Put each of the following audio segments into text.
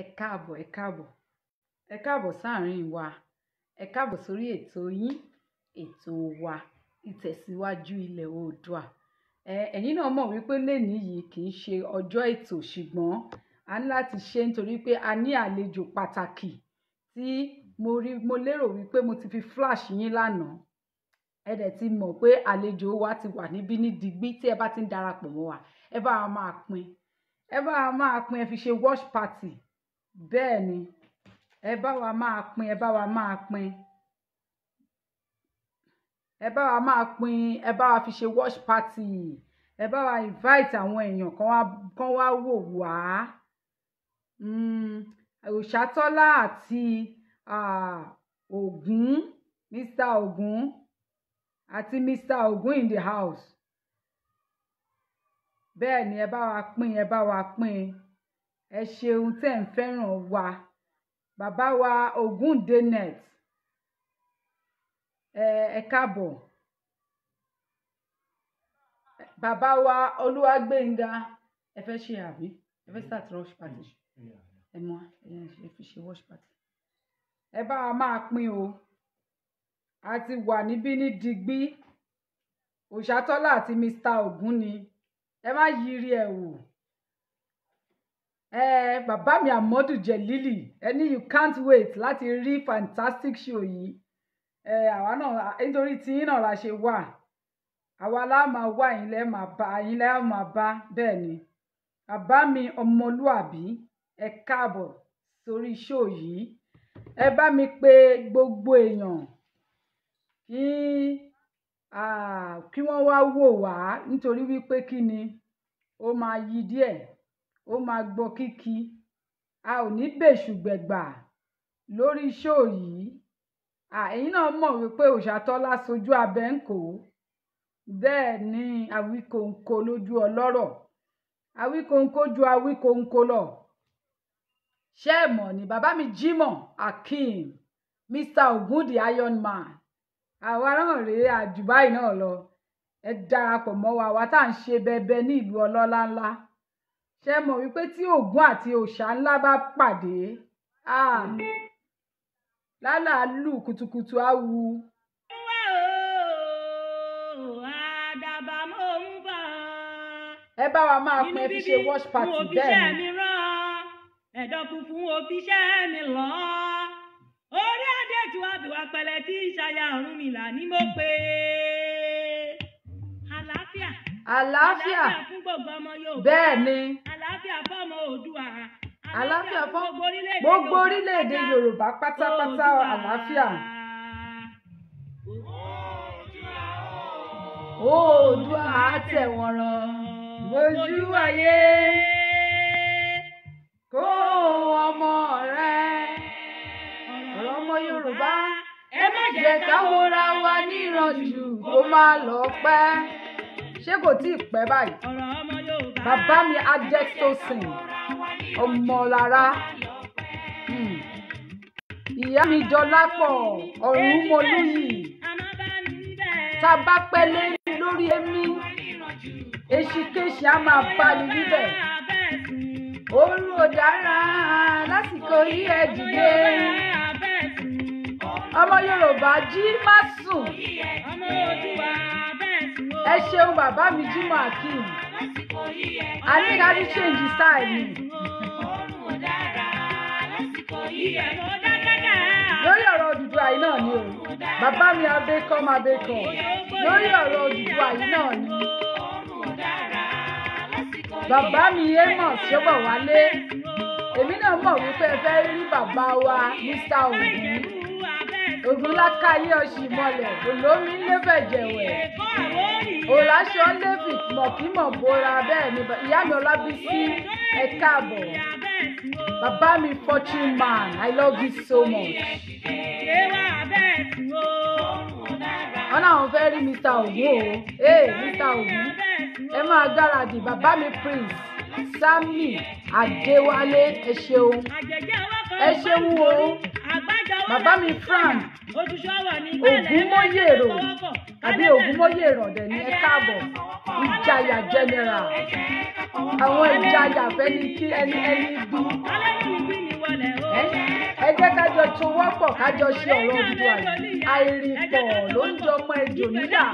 ẹ káàbọ̀ sáàrin wa, ẹ káàbọ̀ sórí ètò yín, ètò wa ìtẹ̀síwájú ilẹ̀ Oòduà. Ẹ̀yin náà mọ̀ wípé lénìí yìí kì í ṣe ọjọ́ ètò, ṣùgbọ́n a ní láti ṣe nítorí pé a ní àlejò pàtàkì tí mo lérò wípé mo ti fi flash yín lánàá. Ẹ dẹ̀ ti mọ̀ pé àlejò wa ti wà níbí ní digbí. Tí ẹ bá ti ń darapọ̀ mọ́ wa, ẹ bá wa máa pín, ẹ fi ṣe watch party. Bẹ́ẹ̀ ni, ẹ bá wa máa pín, ẹ bá wa fi ṣe watch party. Ẹ bá wa invite àwọn èèyàn kan wá wò wá. Òṣàtọ́lá àti Ògún, Mr. Ògún àti Mr. Ògún in the house. Bẹ́ẹ̀ ni, ẹ bá wa pín. Ẹ ṣeun tẹ́ ń fẹ́ràn wa. Bàbá wa Ògúndénet, ẹ káàbọ̀. Bàbá wa Olúwàgbénga, ẹ fẹ́ ṣe àbí? Ẹ fẹ́ start watch party? Ẹ fi ṣe watch party. Ẹ bá wa máa pín o. A ti wà níbí ní digbí. Òṣàtọ́lá àti Mr. Ògún ni. Ẹ má yiri ẹ̀ wò. Bàbá mi Àmọ́dù Jẹ̀lílì, ẹni you can't wait láti rí fantastic show yìí. Àwa náà nítorí tí yín náà la ṣe wà. Àwa la máa wá, yín lẹ́ máa bá. Bẹ́ẹ̀ ni, bàbá mi ọmọlúàbí, ẹ káàbọ̀ sórí show yìí. Ẹ bá mi pè gbogbo èèyàn kí wọ́n wá wò wá, nítorí wípé kí ni, ó máa yí díẹ̀, ó máa gbọ́ kíkí. A ò ní bèṣù gbẹ̀gbà lórí show yìí. Ẹ̀yin náà mọ̀ wípé Òṣàtọ́lá sojú abẹ́ ń kó. Bẹ́ẹ̀ ni, Awíkonko lójú ọlọ́rọ̀. Awíkonko ju Awíkonko lọ. Ṣé ẹ mọ̀ ni bàbá mi Jimoh Akeem, Mr. Ògún the Iron Man. Àwa náà rèé àjùbáyìí náà lọ. Ẹ darapọ̀ mọ́ wa, àwa tá à ń ṣe bẹbẹ ní ìlú ọlọ́lá ńlá. Ṣé ẹ mọ̀ wípé tí Ògún àti òòṣà ńlá bá pàdé, lálàálù kùtùkùtù á wu. Ẹ bá wa máa pín, ẹ fi ṣe watch party. Bẹ́ẹ̀ ni. Ẹ̀dọ̀ funfun òfiṣẹ́ mi lọ. Orí adé tí wàá bí wá pẹ̀lẹ́ tí ìṣayà Ọ̀rúnmìlà ní mo pé. Àlàáfíà. Àlàáfíà fún gbogbo ọmọ Yorùbá. Bẹ́ẹ̀ ni. Àlàáfíà fọ́mọ Oòduà. Àlàáfíà fún gbogbo orílẹ̀-èdè Yorùbá pátápátá. Àlàáfíà. Oòduà àtẹ̀wọ̀nràn lójú ayé. Kó ọmọ rẹ̀, ọ̀rọ̀ ọmọ Yorùbá. Ẹ má jẹ́ ká wòra wa níranjú kó má lọ pẹ́. Ṣé kò tí ì pẹ́ báyìí? Ọ̀rọ̀ ọmọ Yorùbá. Bàbá mi Adẹ́tósìn Ọmọlára, ìyá mi Dọlápọ̀ Ọ̀rúnmọlúyì. Tá a bá pẹ́ lórí èmi, èṣìkéṣì á máa bá ní níbẹ̀. Òru ò dára lásìkò yìí, ẹ dìde. Ọmọ Yorùbá jí má sùn. Ẹ ṣeun bàbá mi Jimoh Akeem. I think I will change the style mi. Lórí ọ̀rọ̀ Odùduwà yìí náà ni o. Bàbá mi abẹ́kọ́. Lórí ọ̀rọ̀ Odùduwà yìí náà ni. Bàbá mi Amos Ṣóbọ̀wálé. Èmi náà mọ̀ wípé ẹ fẹ́ rí bàbá wa Mr. Ògún. Ògún lákàyé ọ̀sìn mọ́lẹ̀, olórí ńlẹ́fẹ̀jẹ̀wẹ̀. Òláṣọ lẹ́fì mọ̀kímọ̀ bora. Bẹ́ẹ̀ ni ìyá mi Ọlábísí, ẹ káàbọ̀. Bàbá mi Fortune Man, I love you so much. Wọ́n náà fẹ́ rí Mr. Ògún o. Mr. Ògún, ẹ máa gbáradì. Bàbá mi Prince Sammy Adéwálé, ẹ ṣeun. Ẹ ṣeun o. Bàbá mi Frank Ògúnmóyèrò àbí Ògúnmóyèrò dẹ̀ ni, ẹ káàbọ̀. Ìjàyà general. Àwọn ìjàyà fẹ́ ni kí ẹni bí. kájọ ṣe ọ̀rọ̀ Odùduwà yìí àìrìnpọ̀ ló ń jọmọ ejò níyà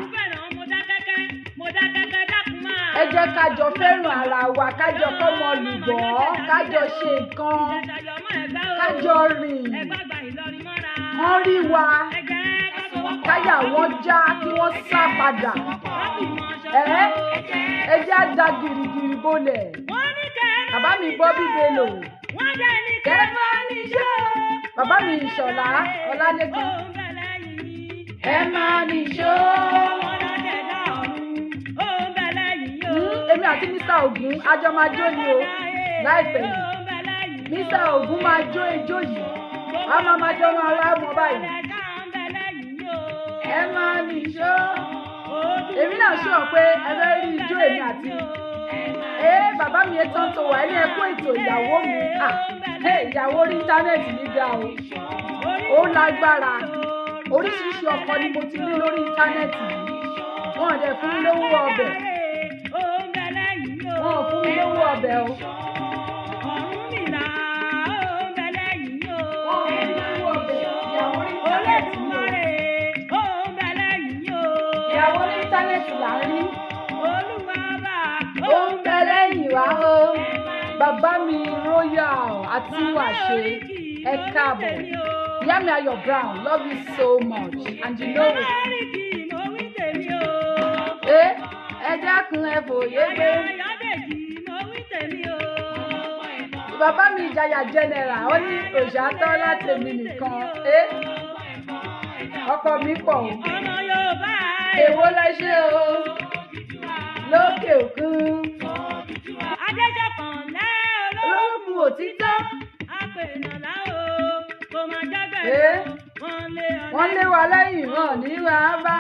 ẹ jẹ́ kájọ fẹ́ràn ara wa kájọ kọ́mọ lùbọ́ kájọ ṣe nǹkan kájọ rìn wọ́n rí wa káyà wọ́n já kí wọ́n sá padà ẹ jẹ́ á da gìrìgìrì bolẹ̀ bàbá mi gbọ́ Bíbélò kẹ́mọ́ níṣó bàbá mi Ìṣọ̀lá Ọlálékan ẹ máa níṣó. Èmi àti Mr. Ògún àjọ máa jó ni o láìpẹ́ yìí Mr. Ògún máa jó ijó yìí a máa jọ máa rá mọ́ báyìí ẹ máa níṣó. Èmi náà sọ pé ẹ fẹ́ rí ijó èmi àti bàbá mi tán tó wà ní ẹkún ètò ìyàwó mi ìyàwó orí íńtánẹ́ẹ̀tì ní ga o ó lágbára oríṣiríṣi ọkọ ni mo ti rí lórí íńtánẹ́ẹ̀tì wọn ò dẹ̀ fún mi lówó ọbẹ̀ wọn ò fún mi lówó ọbẹ̀ o. ìyàwó orí íńtánẹ́ẹ̀tì là ń rí ó ń bẹ lẹ́yìn wá o bàbá mi royal àti wàṣẹ ẹ káàbọ̀ ìyá mi Ayọ̀ Brown love you so much and you know it. ẹ dákun ẹ fòye gbé bàbá mi Ìjayà general ó ní òṣàtọ́ látẹ̀mí nìkan ọkọ mi pọ̀ o èwo lẹ ṣe o lókè òkun. olóògùn òtítọ́. wọ́n lé wa lẹ́yìn wọn ní wàá bá.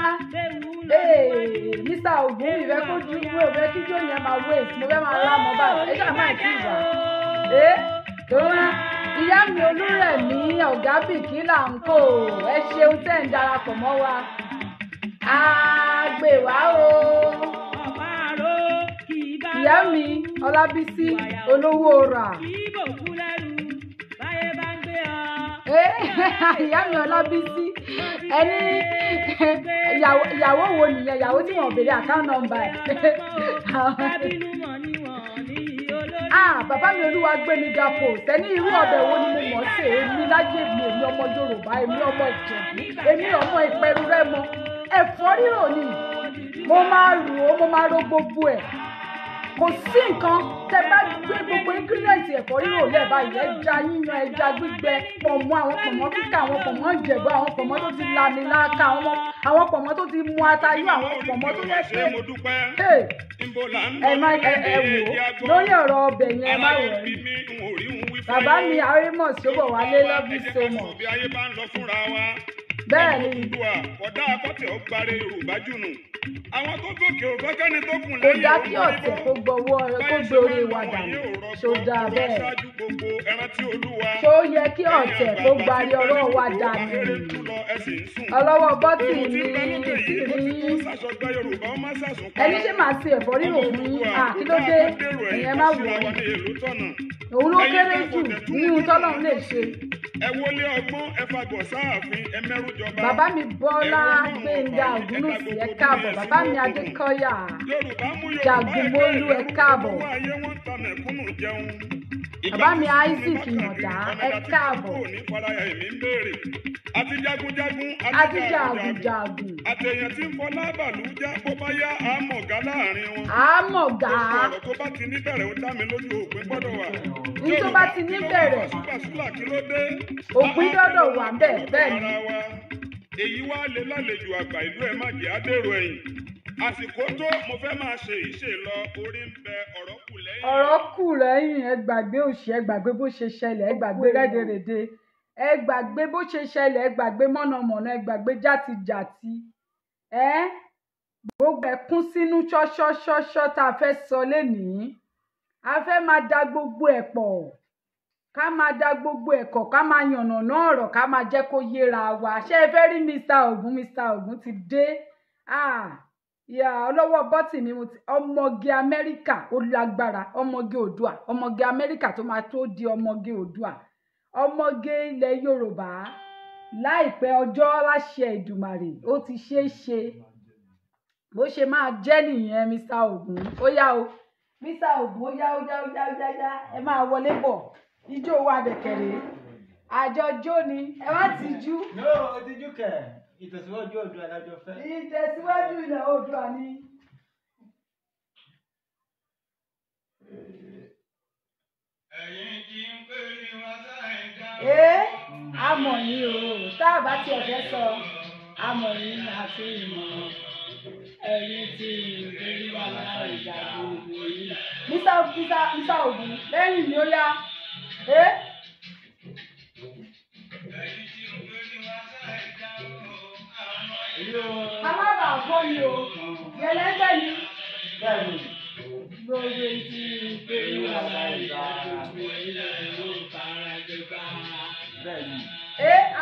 Mr. Ògún ìfẹ́ kó dúró ìfẹ́ kíjó yẹn máa waste mo fẹ́ máa lá mọ́ báyìí ẹ ṣáà máa kí ìwà. tó wá ìyá mi Olúrẹ̀mí ọ̀gá bìkínà ń kó ẹ ṣeun tẹ́ ń darapọ̀ mọ́ wa. àgbè wá o. ìyá mi Ọlábísí olówó rà. ìyá mi Ọlábísí ẹni ìyàwó wo nìyẹn ìyàwó tí wọn béèrè account number ẹ. bàbá mi Olúwagbémiga post ẹni irú ọbẹ̀ wo ni mo mọ̀ ṣe èmi lájẹ̀ mi èmi ọmọ Yorùbá èmi ọmọ Ìjẹ̀bú èmi ọmọ Ìpẹ̀rù Rẹ́mọ ẹ̀fọ́ rírò ni mo máa rò ó mo máa ro gbogbo ẹ̀ kò sí nǹkan tẹ́ bá gbé gbogbo ingredient ẹ̀fọ́ rírò lẹ́ẹ̀bá yìí ẹja yíyan ẹja gbígbẹ pọ̀mọ́ àwọn pọ̀mọ́ kíkà àwọn pọ̀mọ́ Ìjẹ̀bú àwọn pọ̀mọ́ tó ti lami láàka àwọn pọ̀mọ́ tó ti mu atayú àwọn pọ̀mọ́ tó yẹ pé ẹ wò lórí ọ̀rọ̀ ọbẹ̀ yẹn ẹ má wọ̀ rí bàbá mi Amos Ṣóbọ̀wálé love you so much. bẹ́ẹ̀ ni ọ̀dà akọ́tẹ̀ ọgbàre Yorùbá jùnù àwọn tó gòkè ògbẹ́kẹ́ni tó kùn lẹ́yìn kò dá kí ọ̀tẹ̀ kó gbowó kó gbé orí wa dànù ṣó dáa bẹ́ẹ̀ ṣó yẹ kí ọ̀tẹ̀ kó gbárí ọwọ́ wa dànù ọlọ́wọ́ bọ́tì ní ẹni ṣe máa ṣe ẹ̀fọ́ rírò fún yín kí ló dé ẹ̀yẹn má wọ̀ òun ló kéré jù nínú tọ́lọ́ lè ṣe. ẹ wọlé ọgbọ́n ẹ fagbọ̀ sáàfin ẹ mẹ́rù jọba. bàbá mi Bọ́lá Gbénga Ògúnùsì ẹ káàbọ̀ bàbá mi Adékọ́yà Jàgùnmólú ẹ káàbọ̀ bàbá mi Isaac Ìyàndá ẹ káàbọ̀ àti jagunjagun àti jagunjagun àtẹ̀yàn tí ń fọlá bàlú já bó bá yá àmọ̀gá láàrin wọn. àmọ̀gá. ọ̀rọ̀ tó bá ti ní bẹ̀rẹ̀ ó dá mi lójú òpin gbọ́dọ̀ wà. ní tó bá ti ní bẹ̀rẹ̀ òpin gbọ́dọ̀ wà bẹ́ẹ̀ ni. èyí wá lè lálejò àgbà ìlú ẹ̀ má jẹ́ àdèrò ẹ̀yìn àsìkò tó mo fẹ́ máa ṣe ìṣe lọ orí ń bẹ ọ̀rọ̀ kù lẹ́yìn. ọ̀rọ̀ kù lẹ́yìn ẹ gbàgbé òṣì ẹ gbàgbé bó ṣe ṣẹlẹ̀ ẹ gbàgbé rẹ́dẹ̀rẹ̀dẹ̀ ẹ gbàgbé bó ṣe ṣẹlẹ̀ ẹ gbàgbé mọ̀nàmọ̀nà ẹ gbàgbé játijàti gbogbo ẹ kún sínú ṣọ́ṣọ́ṣọ́ṣọ́ tá a fẹ́ sọ lénìí a fẹ́ máa da gbogbo ẹ̀ pọ̀ ká máa da gbogbo ẹ̀ kọ̀ ká máa yànnàná ọ̀rọ̀ ká máa jẹ́ kó yéra wa ṣé ẹ fẹ́ rí Mr. Ògún ti dé ọlọ́wọ́ bọ́tì mi ọmọge Amẹ́ríkà ó lágbára ọmọge Oòduà ọmọge Amẹ́ríkà tó máa tó di ọmọge Oòduà ọmọge ilẹ̀ Yorùbá láìpẹ́ ọjọ́ láṣẹ Èdùmàrè ó ti ṣeé ṣe bó ṣe máa jẹ́ nìyẹn Mr. Ògún ó yá o Mr. Ògún ó yá ẹ máa wọlé bọ̀ ijó wa dẹ̀kẹ̀rẹ̀ àjọjó ni ẹ má tijú. no tijú kẹ ìtẹ̀síwájú Oòduà alájọ fẹ́. ìtẹ̀síwájú ilẹ̀ Oòduà ni. ẹ̀yin tí ń pè ní wọn sáyẹn dá. Amọ̀ yín o tá a bá tiẹ̀ fẹ́ sọ amọ̀ yín àti ìmọ̀ ẹ̀yin tí ìrírí wà lára ìjà gbogbo yìí. Mr. Ògún lẹ́yìn ni ó yá. A má bàa gbọ́ ni o yẹlẹ́gbẹ́ ni. Gbogbo etí ìrírí wà lára ìjà gbogbo yìí ló fara gbé bá.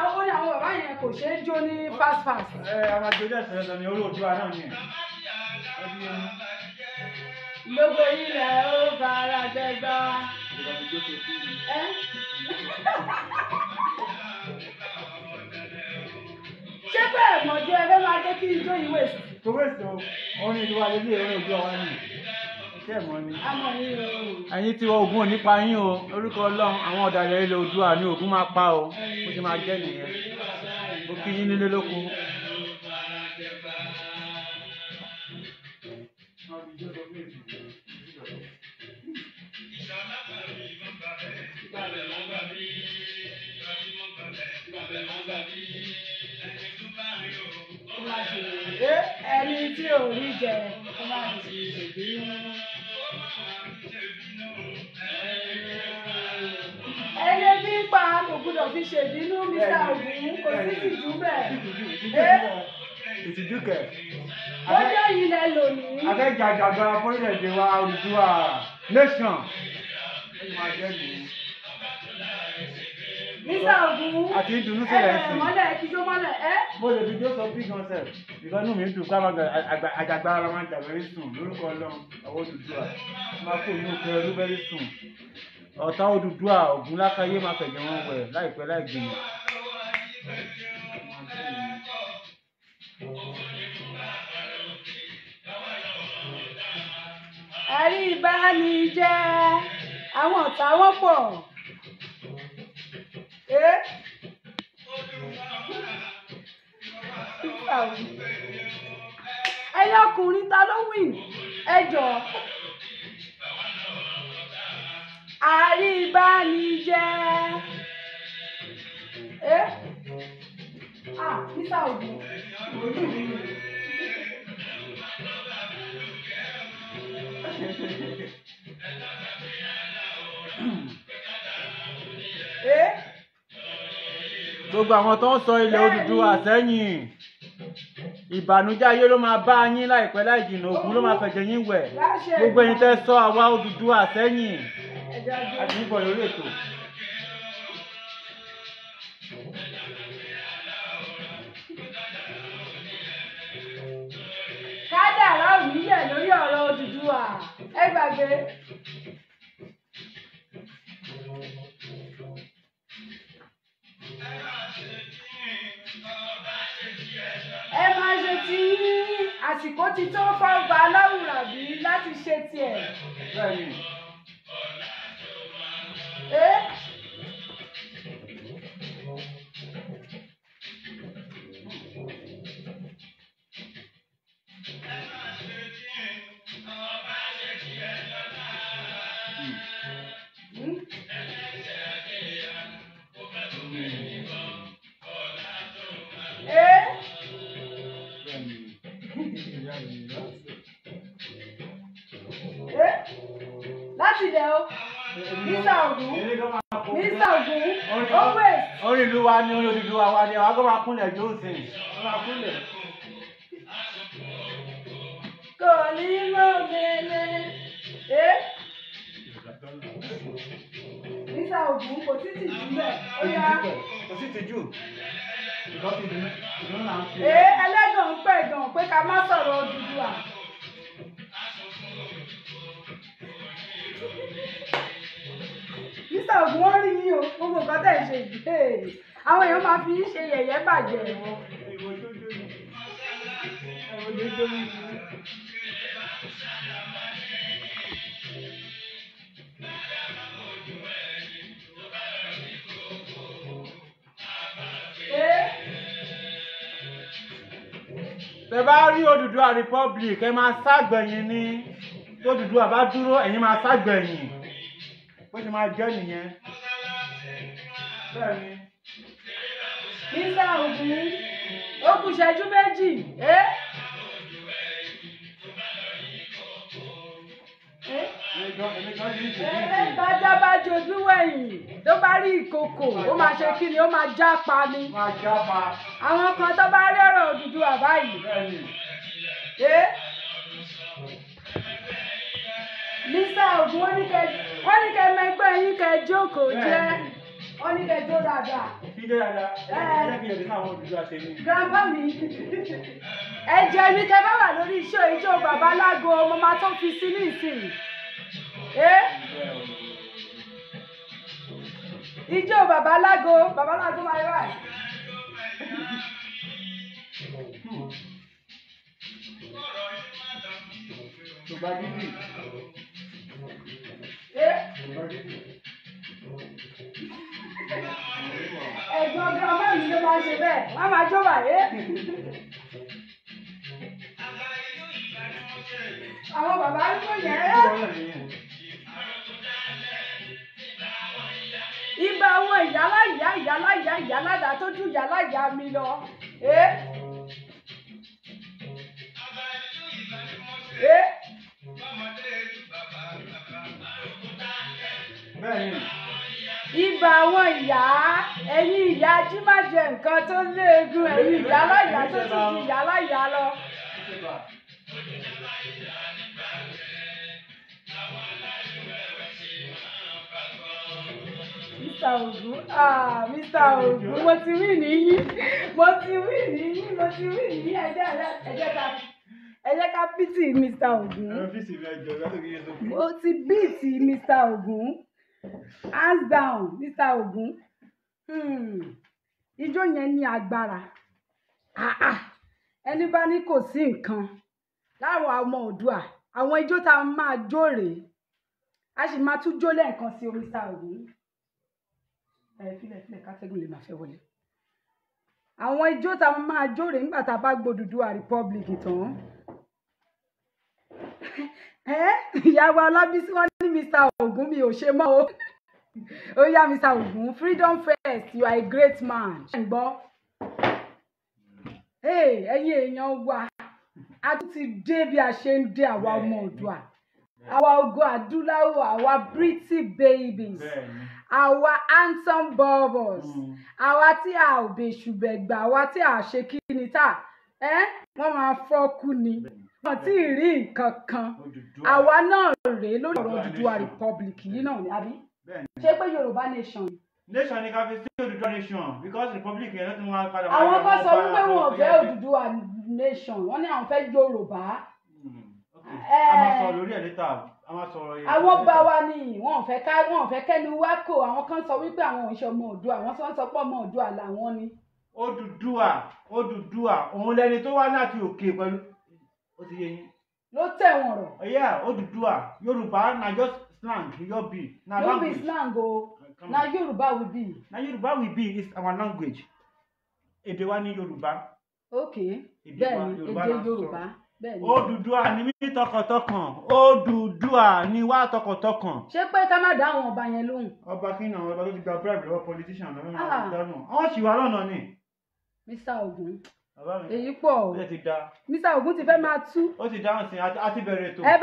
Àwọn ní àwọn bàbá yẹn kò ṣeé jó ní fast. Àwọn àjọjọ ìṣẹ̀lẹ̀ lọ ní Oòduà náà ni. Gbogbo ilẹ̀ ó fara gbẹgbà. Ṣé bẹ́ẹ̀ mọ̀jú ẹ fẹ́ máa jẹ́ kí ijó yìí wèsì? Kò wèsì o, orin ìlú wa lélẹ̀ orin Oòduà wa ni. Ṣé ẹ̀ mọ̀ ni? Àmọ̀ yín o. Ẹ̀yin tí wọ́n Ògún ò ní pa yín o, orúkọ Ọlọ́run àwọn ọ̀dàlẹ̀ ilẹ̀ Oòduà ni Ògún máa pa o, bó ṣe máa jẹ́ nìyẹn. Mo kí yín nílé lóko. Ẹni tí ò rí jẹ kó má ti ṣèbínú. Ẹni bí ń pa kò gbúdọ̀ fi ṣèbínú Mr. Ògún kò sí ìtìjú bẹ́ẹ̀. Ìtìjú kẹ̀. Lọ́jọ́ yìí lẹ lónìí. Akẹ́jàgbà fórílẹ̀-èdè wa Oòduà nation. Mr. Ògún àti ìdùnnú sílẹ̀ sí. Mọ́lẹ̀ kíjó mọ́lẹ̀ Mo lè fi jó sọ bí gan sẹ̀. Ìgbọ́nú mi dùn ká àjàgbá ara máa ń jà very soon lórúkọ Ọlọ́run àwọn Oòduà. Máa kó inú kẹ ẹrú very soon. Ọ̀tá Oòduà Ògún lákàyé máa fẹ̀jẹ̀ wọn wẹ̀ láìpẹ́ láì gbìmọ̀. Ẹ̀rí ìbánijẹ́ àwọn ọ̀tá wọn pọ̀. Ẹ̀yin ọkùnrin ta ló win ẹ jọ̀ọ́. Àríbánijẹ́. Mr. Ògún. Gbogbo àwọn tó ń sọ ilẹ̀ Odùduwà sẹ́yìn ìbànújẹ́ ayé ló máa bá yín láìpẹ́ láì jìnnà Ògún ló máa fẹ̀jẹ̀ yín wẹ̀ gbogbo ẹ̀yin tẹ́ sọ àwa Odùduwà sẹ́yìn àti níbọ̀ lórí ètò. Kádàrá ò ní yẹ̀ lórí ọ̀rọ̀ Odùduwà ẹ gbàgbé. Ẹ máa ṣe tí àsìkò ti tó fọ́gbà Aláwùrábí láti ṣe tiẹ̀. Láti ilẹ̀ o Mr. Ògún always. Orí ìlú wa ni orí Odùduwà wa ni àwọn agbọ́n máa kúnlẹ̀ jóòsìn wọ́n máa kúnlẹ̀. Kò ní mọ̀ mẹ́lẹ́. Mr. Ògún kò sí tìjú bẹ́ẹ̀ ó yá. Kò sí tìjú. Ẹlẹ́gàn ń pẹ̀ gan pé ká má sọ̀rọ̀ Odùduwà. Mr. Ògún wọ́n rí yín o gbogbo nǹkan tẹ̀ ṣe yìí àwọn èèyàn máa fi yín ṣe yẹ̀yẹ́ bàjẹ́. Tẹ́ bá rí Odùduwà Republic ẹ máa ságbẹ̀yìn ní tó Odùduwà bá dúró ẹ̀yin máa ságbẹ̀yìn bó ṣe máa jẹ́ nìyẹn. Bẹ́ẹ̀ni. Mr. Ògún ó kù ìṣẹ́jú méjì. Bájá bá jojú wẹ̀yìn tó bá rí ìkòkò ó máa ṣe kí ni ó máa jápa ni. Àwọn kan tó bá rí ọ̀rọ̀ Odùduwà báyìí. Mr. Ògún wọ́n ní kẹ́ mẹ́gbẹ́ yín kẹ́ jókòó jẹ́ wọ́n ní kẹ́ jó dáadáa. Grandpa mi ẹ̀jẹ̀ mi kẹ́ bá wà lórí iṣẹ́ ijó babalágo mo máa tó fi sí ní ìsìn. Ijó babalágo máa wà. Ẹ̀gbọ́n grandma mi ló máa ń ṣe bẹ́ẹ̀ wọ́n máa jó wàyé. Àwọn bàbá arúgbó yẹn ibà àwọn ìyálàyà tó ju ìyálàyà mi lọ. Ibà àwọn ìyá ẹ̀yin ìyá jí má jẹ nǹkan tó léegun ẹ̀yin ìyálàyà tó ju ìyálàyà lọ. Mr. Ògún Mr. Ògún mo ti wí nìyí ẹ jẹ́ ká pìtì Mr. Ògún mo ti bíìtì Mr. Ògún hands down Mr. Ògún ijó yẹn ní agbára ẹni bá ní kò sí nǹkan láwọn ọmọ Oòduà àwọn ijó tá a máa jó rèé a sì máa tún jó lẹ́ẹ̀kan sí Mr. Ògún. Fílẹ̀ kátẹ́gùn lè máa fẹ́ wọlé. Àwọn ijó tá a máa jó rèé nígbà tá a bá gbọ́ Odùduwà Republic tán. Ìyàwó Ọlábísí wọ́n ní Mr. Ògún mi ò ṣe mọ́ o. Ó yá Mr. Ògún freedom first you are a great man. Ṣé ń gbọ́? Ẹ̀yin èèyàn wa a tún ti dé bí a ṣe ń dé àwa ọmọ Oòduà. Àwa Ògo Adúláwọ̀ àwa pretty babies. Àwa handsome bubbles. Àwa tí a ò bèṣù bẹ̀gbà àwa tí a ṣe kí ni tá wọ́n máa fọ́kú ni wọ́n tí ì rí nǹkan kan àwa náà rèé lórí ọ̀rọ̀ Odùduwà Republic yìí náà ni àbí ṣé pé Yorùbá nation. Nation ni ká fi sí Odùduwà nation because Republic yẹn ló ti wá padà. Àwọn kan sọ wípé wọn ò fẹ́ Odùduwà nation wọ́n ní àwọn fẹ́ Yorùbá. A máa sọ lórí ẹ̀ létà a máa sọ̀rọ̀ yẹn. Àwọn bá wa ni wọn ò fẹ́ kẹ́nu wá kò àwọn kan sọ wípé àwọn ò ń ṣe ọmọ Oòduà àwọn tí wọ́n sọ pé ọmọ Oòduà làwọn ni. Odùduwà òun lẹni tó wá láti òkè pẹ̀lú ó ti yé yín. Ló tẹ̀wọ̀n rọ̀. Yeah, Odùduwà Yorùbá na just slang yóò be na language. No be slang o na Yorùbá we be. Na Yorùbá we be is our language. Èdè wa ni Yorùbá. Okay bẹ́ẹ̀ni èdè Yorùbá bẹ́ẹ̀ni. Odùduwà ni mí tọkàntọkàn Odùduwà ni wá tọkàntọkàn. Ṣé pé ká má dá àwọn ọba yẹn lóhùn. Ọba kí ni àwọn ọba tó ti gba bribe lọ́wọ́ politician lọ́wọ́ máa ń dáná àwọn sì wà lọ́nà ni. Mr. Ògún èyí pọ̀ o Mr. Ògún ti fẹ́ máa tú. Ó ti dáhùn sí àti bẹ̀rẹ̀ ètò. Ẹ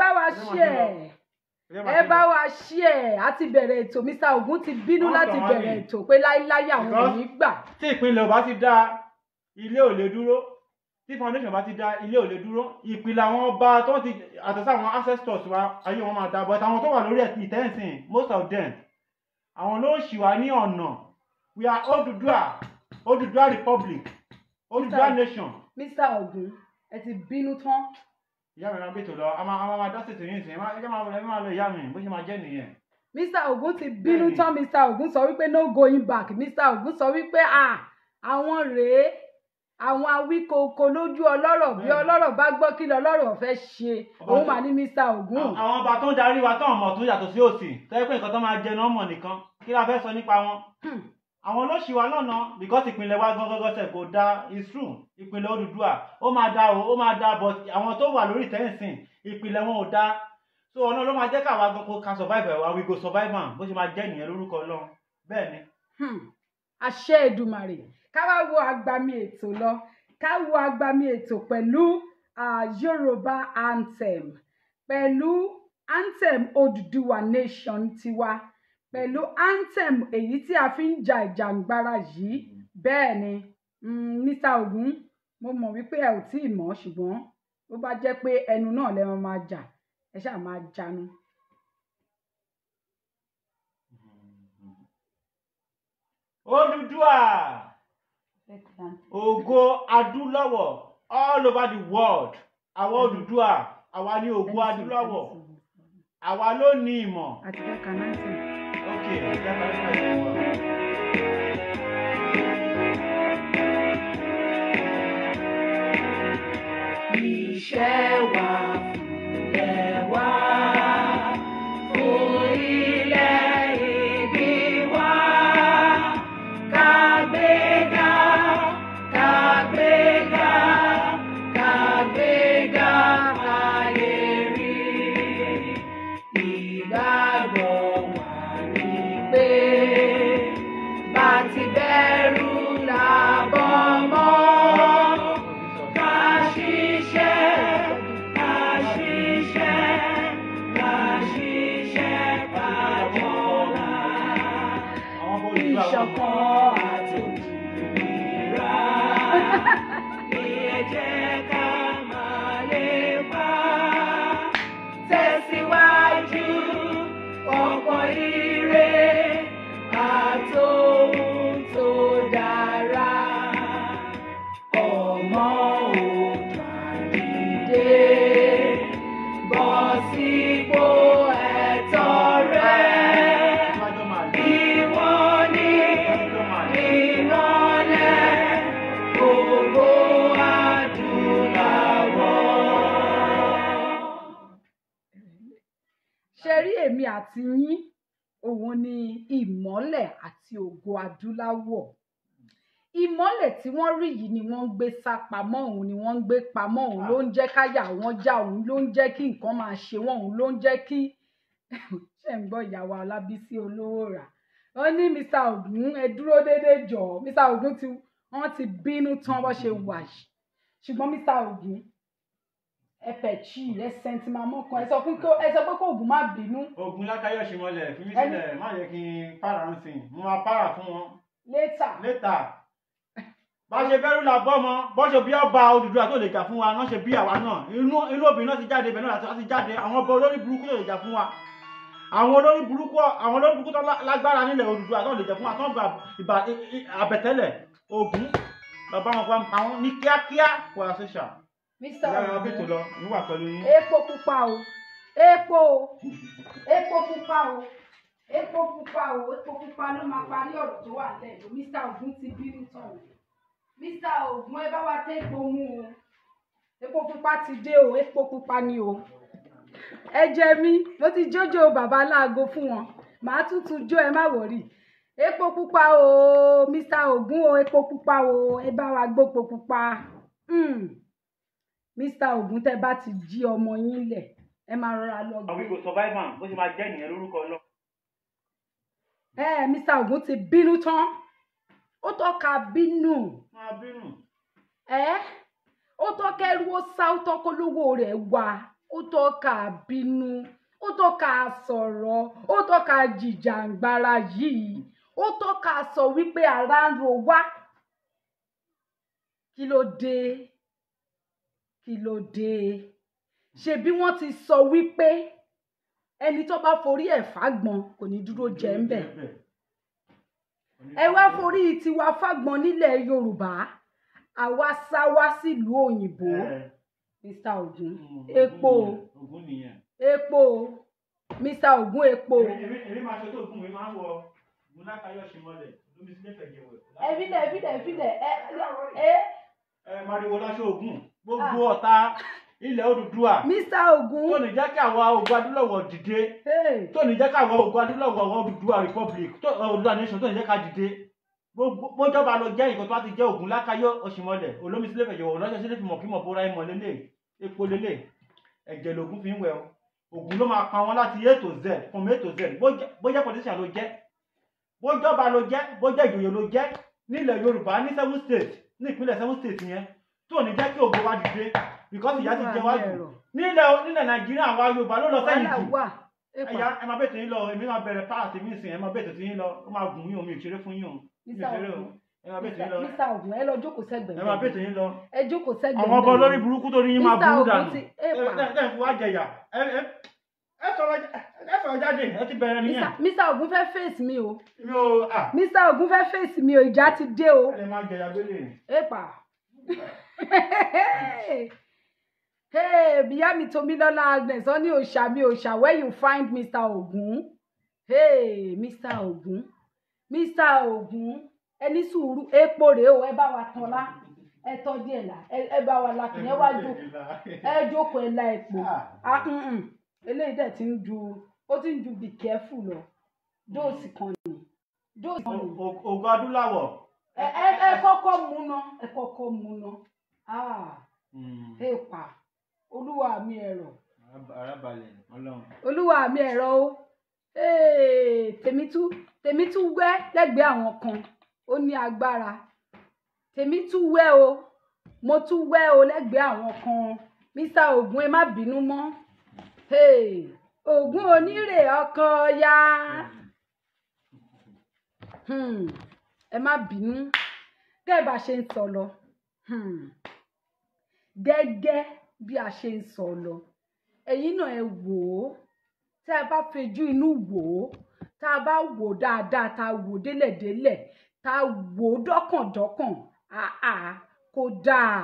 bá wa share àti bẹ̀rẹ̀ ètò Mr. Ògún ti bínú láti bẹ̀rẹ̀ ètò pé láíláí àwọn ò ní gbà. Tí ìpínlẹ̀ ò bá ti dá ilé ò lè dúró tí foundation bá ti dá ilé ò lè dúró ìpìlẹ̀ àwọn ọba tó ti àtẹ̀sí àwọn ancestors wa ayé wọn máa dá but àwọn tó wà lórí ẹ̀sìn ìtẹ́sìn most of them àwọn ló ń ṣì wá ní ọ̀nà we are Odùduwà Republic Odùduwà nation. Mr. Ògún ẹ ti bínú tán. Ìyá mi máa gbé tò lọ a máa dá sí tòyìn sí ẹ máa lọ ìyá mi bó ṣe máa jẹ́ nìyẹn. Mr. Ogun ti bínú tán. Mr. Ogun sọ wípé no going back. Mr. Ogun sọ wípé àwọn rèé àwọn awíkoko lójú ọlọ́rọ̀ bí ọlọ́rọ̀ bá gbọ́ kí lọ́lọ́rọ̀ fẹ́ ṣe òun mà ní Mr. Ogun. àwọn ọba tó ń darí wa tó ọmọ tó yàtọ̀ sí òsì tẹ́ pé nǹkan tó máa jẹ náà mọ̀ nìkan kí la fẹ́ sọ nípa wọn. àwọn ló ṣì wá lọ́nà because ìpínlẹ̀ wa gangan tẹ̀ kò da it's true ìpínlẹ̀ Odùduwà ó máa da ó máa da but àwọn tó wà lórí tẹ́ǹsìn ìpínlẹ̀ wọn ò da so ọ̀nà ló máa jẹ́ káwa gan kó ká survive wa we go survive am bó ṣe máa jẹ́ nìyẹn lórúkọ Ọlọ́run bẹ́ẹ̀ ni. àṣẹ Èdùmàrè ká wá wo agbami ètò lọ ká wo agbami ètò pẹ̀lú Yorùbá anthem pẹ̀lú anthem Odùduwà nation tiwa pẹ̀lú anthem èyí tí a fi ń ja ìjàngbara yìí bẹ́ẹ̀ ni Mr. Ogun mo mọ̀ wípé ẹ ò tí ì mọ̀ ṣùgbọ́n bó bá jẹ́ pé ẹnu náà lẹ máa jà ẹ ṣáà máa jánu. Odùduwà ògo adúláwọ̀ all over the world àwa Odùduwà àwa ní ògo adúláwọ̀ àwa ló ní ìmọ̀. àti bẹ́ẹ̀ kan náà sìn. Okay, ẹ jẹ́ ká lè ka ìmọ̀ wa. Iṣẹ́ wa fúnlẹ̀ wá fún ilẹ̀ ìbí wa kàgbéga kàgbéga kàgbéga ayé rí ìgbàgbọ́ wa ní pé bá ti bẹ̀rù làbọ̀ mọ́. Ìṣọ̀kan àti òmìnira ni ẹ jẹ́ ká máa lépa tẹ̀síwájú ọ̀pọ̀ ire àtòhun tó dára ọmọ Oòduà dìde bọ́ sípò ẹ̀tọ́ rẹ̀. ṣe rí èmi àti yín òun ni ìmọ́lẹ̀ àti ògo adúláwọ̀ ìmọ́lẹ̀ tí wọ́n rí yìí ni wọ́n ń gbé sá pamọ́ òun ni wọ́n ń gbé pamọ́ òun ló ń jẹ́ káyà wọn já òun ló ń jẹ́ kí nǹkan máa ṣe wọ́n òun ló ń jẹ́ kí ṣe ń gbọ́ ìyàwó Ọlábísí olówó rà ó ní Mr. Ogun ẹ dúró déédéé jọ Mr. Ogun wọ́n ti bínú tán bó ṣe wà yìí ṣùgbọ́n Mr. Ogun ẹfẹ̀chì ẹsẹ̀ntì màmá kan ẹ sọ pé kó Ògún má bínú. Ògún lákàyọ̀ ṣìmọ̀lẹ̀ fi mí sílẹ̀ má yẹ kí n para ń sìn mo máa para fún wọn. létà bá ṣe bẹ́rù là bọ́ mọ́ bọ́ ṣe bí ọba Odùduwà tó lè jà fún wa náà ṣe bí àwa náà inú obìnrin náà ti jáde ibẹ̀ náà láti jáde àwọn ọba olórí burúkú tó lè jà fún wa àwọn olórí burúkú tó lágbára nílẹ̀ Odùduwà tó lè jà fún wa tó ń gba àbẹ̀tẹ́lẹ̀ Ògún bàbá wọn pa wọn ní kíákíá kó a ṣe ṣà. Mr. Ogun epo pupa o epo pupa o epo pupa ló máa parí ọ̀rọ̀ tó wà lẹ́yìn Mr. Ogun ti bínú tán o Mr. Ogun ẹ bá wa tẹ́ epo mú o epo pupa ti dé o epo pupa ni o ẹ jẹ mí mo ti jójó bàbá aláàgó fún wọn màá tuntun jó ẹ má wọrí epo pupa o Mr. Ogun o epo pupa o ẹ bá wa gbópo pupa. Mr. Ogun tẹ́ bá ti jí ọmọ yín lẹ̀ ẹ máa rọra lọ gbé. àwọn ìgò survive am bó ṣe máa jẹ́ nìyẹn lórúkọ Ọlọ́run. Mr. Ogun ti bínú tán ó tó ká bínú. máa bínú. ó tó kẹ́rù ó sá ó tó kó lówó rẹ̀ wá ó tó ká bínú ó tó ká sọ̀rọ̀ ó tó ká jìjàǹgbara yìí ó tó ká sọ wípé ara ń ro wá kí ló dé ṣebí wọ́n ti sọ wípé ẹni tó bá forí ẹ̀ fágbọn kò ní dúró jẹ ń bẹ̀ ẹ wá forí tiwa fágbọn nílẹ̀ Yorùbá àwa sá wá sílùú òyìnbó Mr. Ogun epo Mr. Ògún epo. èmi máa ṣe tó ògùn mi máa ń wọ Ògúnlákayọ̀ Ṣímọ́lẹ̀ lómi sílé fẹ̀jẹ̀ wẹ̀. Màrìwò láṣọ ògùn gbogbo ọ̀tá ilẹ̀ Odùduwà. Mr. Ògún. tó ní jẹ́ kí àwọn Ògùn Adúláwọ̀ dìde. tó ní jẹ́ kí àwọn Ògùn Adúláwọ̀ Odùduwà Republic Odùduwà nation tó ní jẹ́ ká dìde. Bójọba lọ jẹ́ nǹkan tó bá ti jẹ́ Ògúnlákayọ̀ Ṣímọ́lẹ̀ olómi sílé fẹ̀jẹ̀ wẹ̀ lọ́jọ́ sílé fìmọ̀ kí mọ̀ bóra ìmọ̀ lélẹ̀ epo lélẹ̀ ẹ̀jẹ̀ lògùn fi ń wẹ̀ Ògùn ló máa pa wọn láti A to Z from A to Z bójẹ́ politician ló jẹ́ bójọba ló jẹ́ bójẹ́ ìjòyè ló jẹ́ nílẹ̀ Yorùbá ní 7 states ní ìpínlẹ̀ 7 states yẹn tó ní jẹ́ kí Ògo wa dìde because ìyá ti jẹ wá jù nílẹ̀ Nàìjíríà wa Yorùbá ló lọ sẹ́yìn jù ẹ̀yà ẹ máa bẹ̀tẹ̀ yín lọ èmi máa bẹ̀rẹ̀ páàtì mi sìn ẹ máa bẹ̀tẹ̀ yín lọ ó máa gùn yín omi ìṣeré fún yín o mi ìṣeré o ẹ máa bẹ̀tẹ̀ yín lọ Mr. Ògún ẹ lọ jókòó sẹ́gbẹ̀ẹ́ ẹ máa bẹ̀tẹ̀ yín lọ ẹ jókòó sẹ́gbẹ̀ẹ́ àwọn ọba olórí burúkú tó ní yín máa burú dànù Mr. ẹ fi wá jẹyà ẹ sọ̀rọ̀ jáde ẹ ti bẹ̀rẹ̀ nìyẹn. Mr. Ògún fẹ́ face mi o Mr. Ògún fẹ́ face mi o ìjà ti dé o. ẹ máa jẹyà gbélé. Epa. Ìyá mi Tómilọ́lá Agnes ó ní òòṣà mi òòṣà where you find Mr. Ògún. Mr. Ògún ẹni sùúrù epo rèé o ẹ bá wa tán lá ẹ tọ́ díẹ̀ là ẹ bá wa la kìí ẹ wá jókòó ẹ la epo eléyìí dẹ̀ ti ń ju be careful lọ dóòsì kan ni. Ògo Adúláwọ̀. ẹ kọ́kọ́ mú ná èèpà olúwa mi ẹ̀rọ olúwa mi ẹ̀rọ o tèmi tún wẹ́ lẹ́gbẹ̀ẹ́ àwọn kan ó ní agbára tèmi tún wẹ́ o mo tún wẹ́ o lẹ́gbẹ̀ẹ́ àwọn kan Mr. Ògún ẹ má bínú mọ́ Ògún onírè ọkọ ya ẹ má bínú gẹ́gẹ́ bá ṣe ń sọ lọ gẹ́gẹ́ bí a ṣe ń sọ lọ ẹ̀yin náà ẹ wò ó tí a bá fejú inú wò ó tá a bá wò dáadáa tá a wò délẹ̀délẹ̀ tá a wò dọ́kàndọ́kàn kò dáa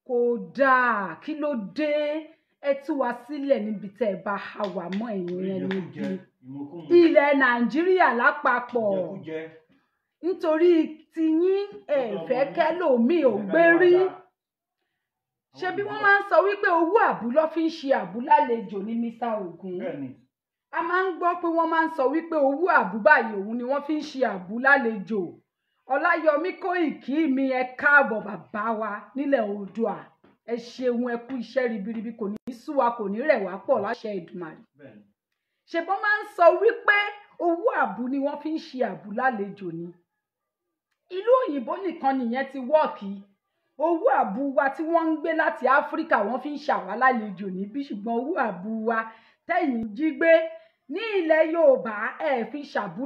kò dáa kí ló dé ẹ tú wa sílẹ̀ níbi tẹ́ ẹ bá ha wà mọ́ ẹ̀yìn yẹn níbi ilẹ̀ Nàìjíríà lápapọ̀ nítorí tiyín ẹ fẹ́ kẹ́lòmíì ò gbé rí ṣé bí wọ́n máa ń sọ wípé owó àbú ló fi ń ṣe àbú lálejò ní Mr. Ògún a máa ń gbọ́ pé wọ́n máa ń sọ wípé owó àbú báyìí òun ni wọ́n fi ń ṣe àbú lálejò Ọláyọmí Kóìkí mi ẹ káàbọ̀ bàbá wa nílẹ̀ Oòduà ẹ ṣeun ẹ kú iṣẹ́ ribiribi kò ní sú wa kò ní rẹ̀ wá pọ̀ láṣẹ Èdùmàrè ṣé wọ́n máa ń sọ wípé owó àbú ni wọ́n fi ń ṣe àbú lálejò ni ìlú òyìnbó nìkan nìyẹn ti wọ́ọ̀kì owó àbú wa tí wọ́n ń gbé láti Áfíríkà wọ́n fi ń ṣàwá lálejò níbí ṣùgbọ́n owó àbú wa tẹ̀yìn jí gbé ní ilẹ̀ Yorùbá ẹ fi ṣàbú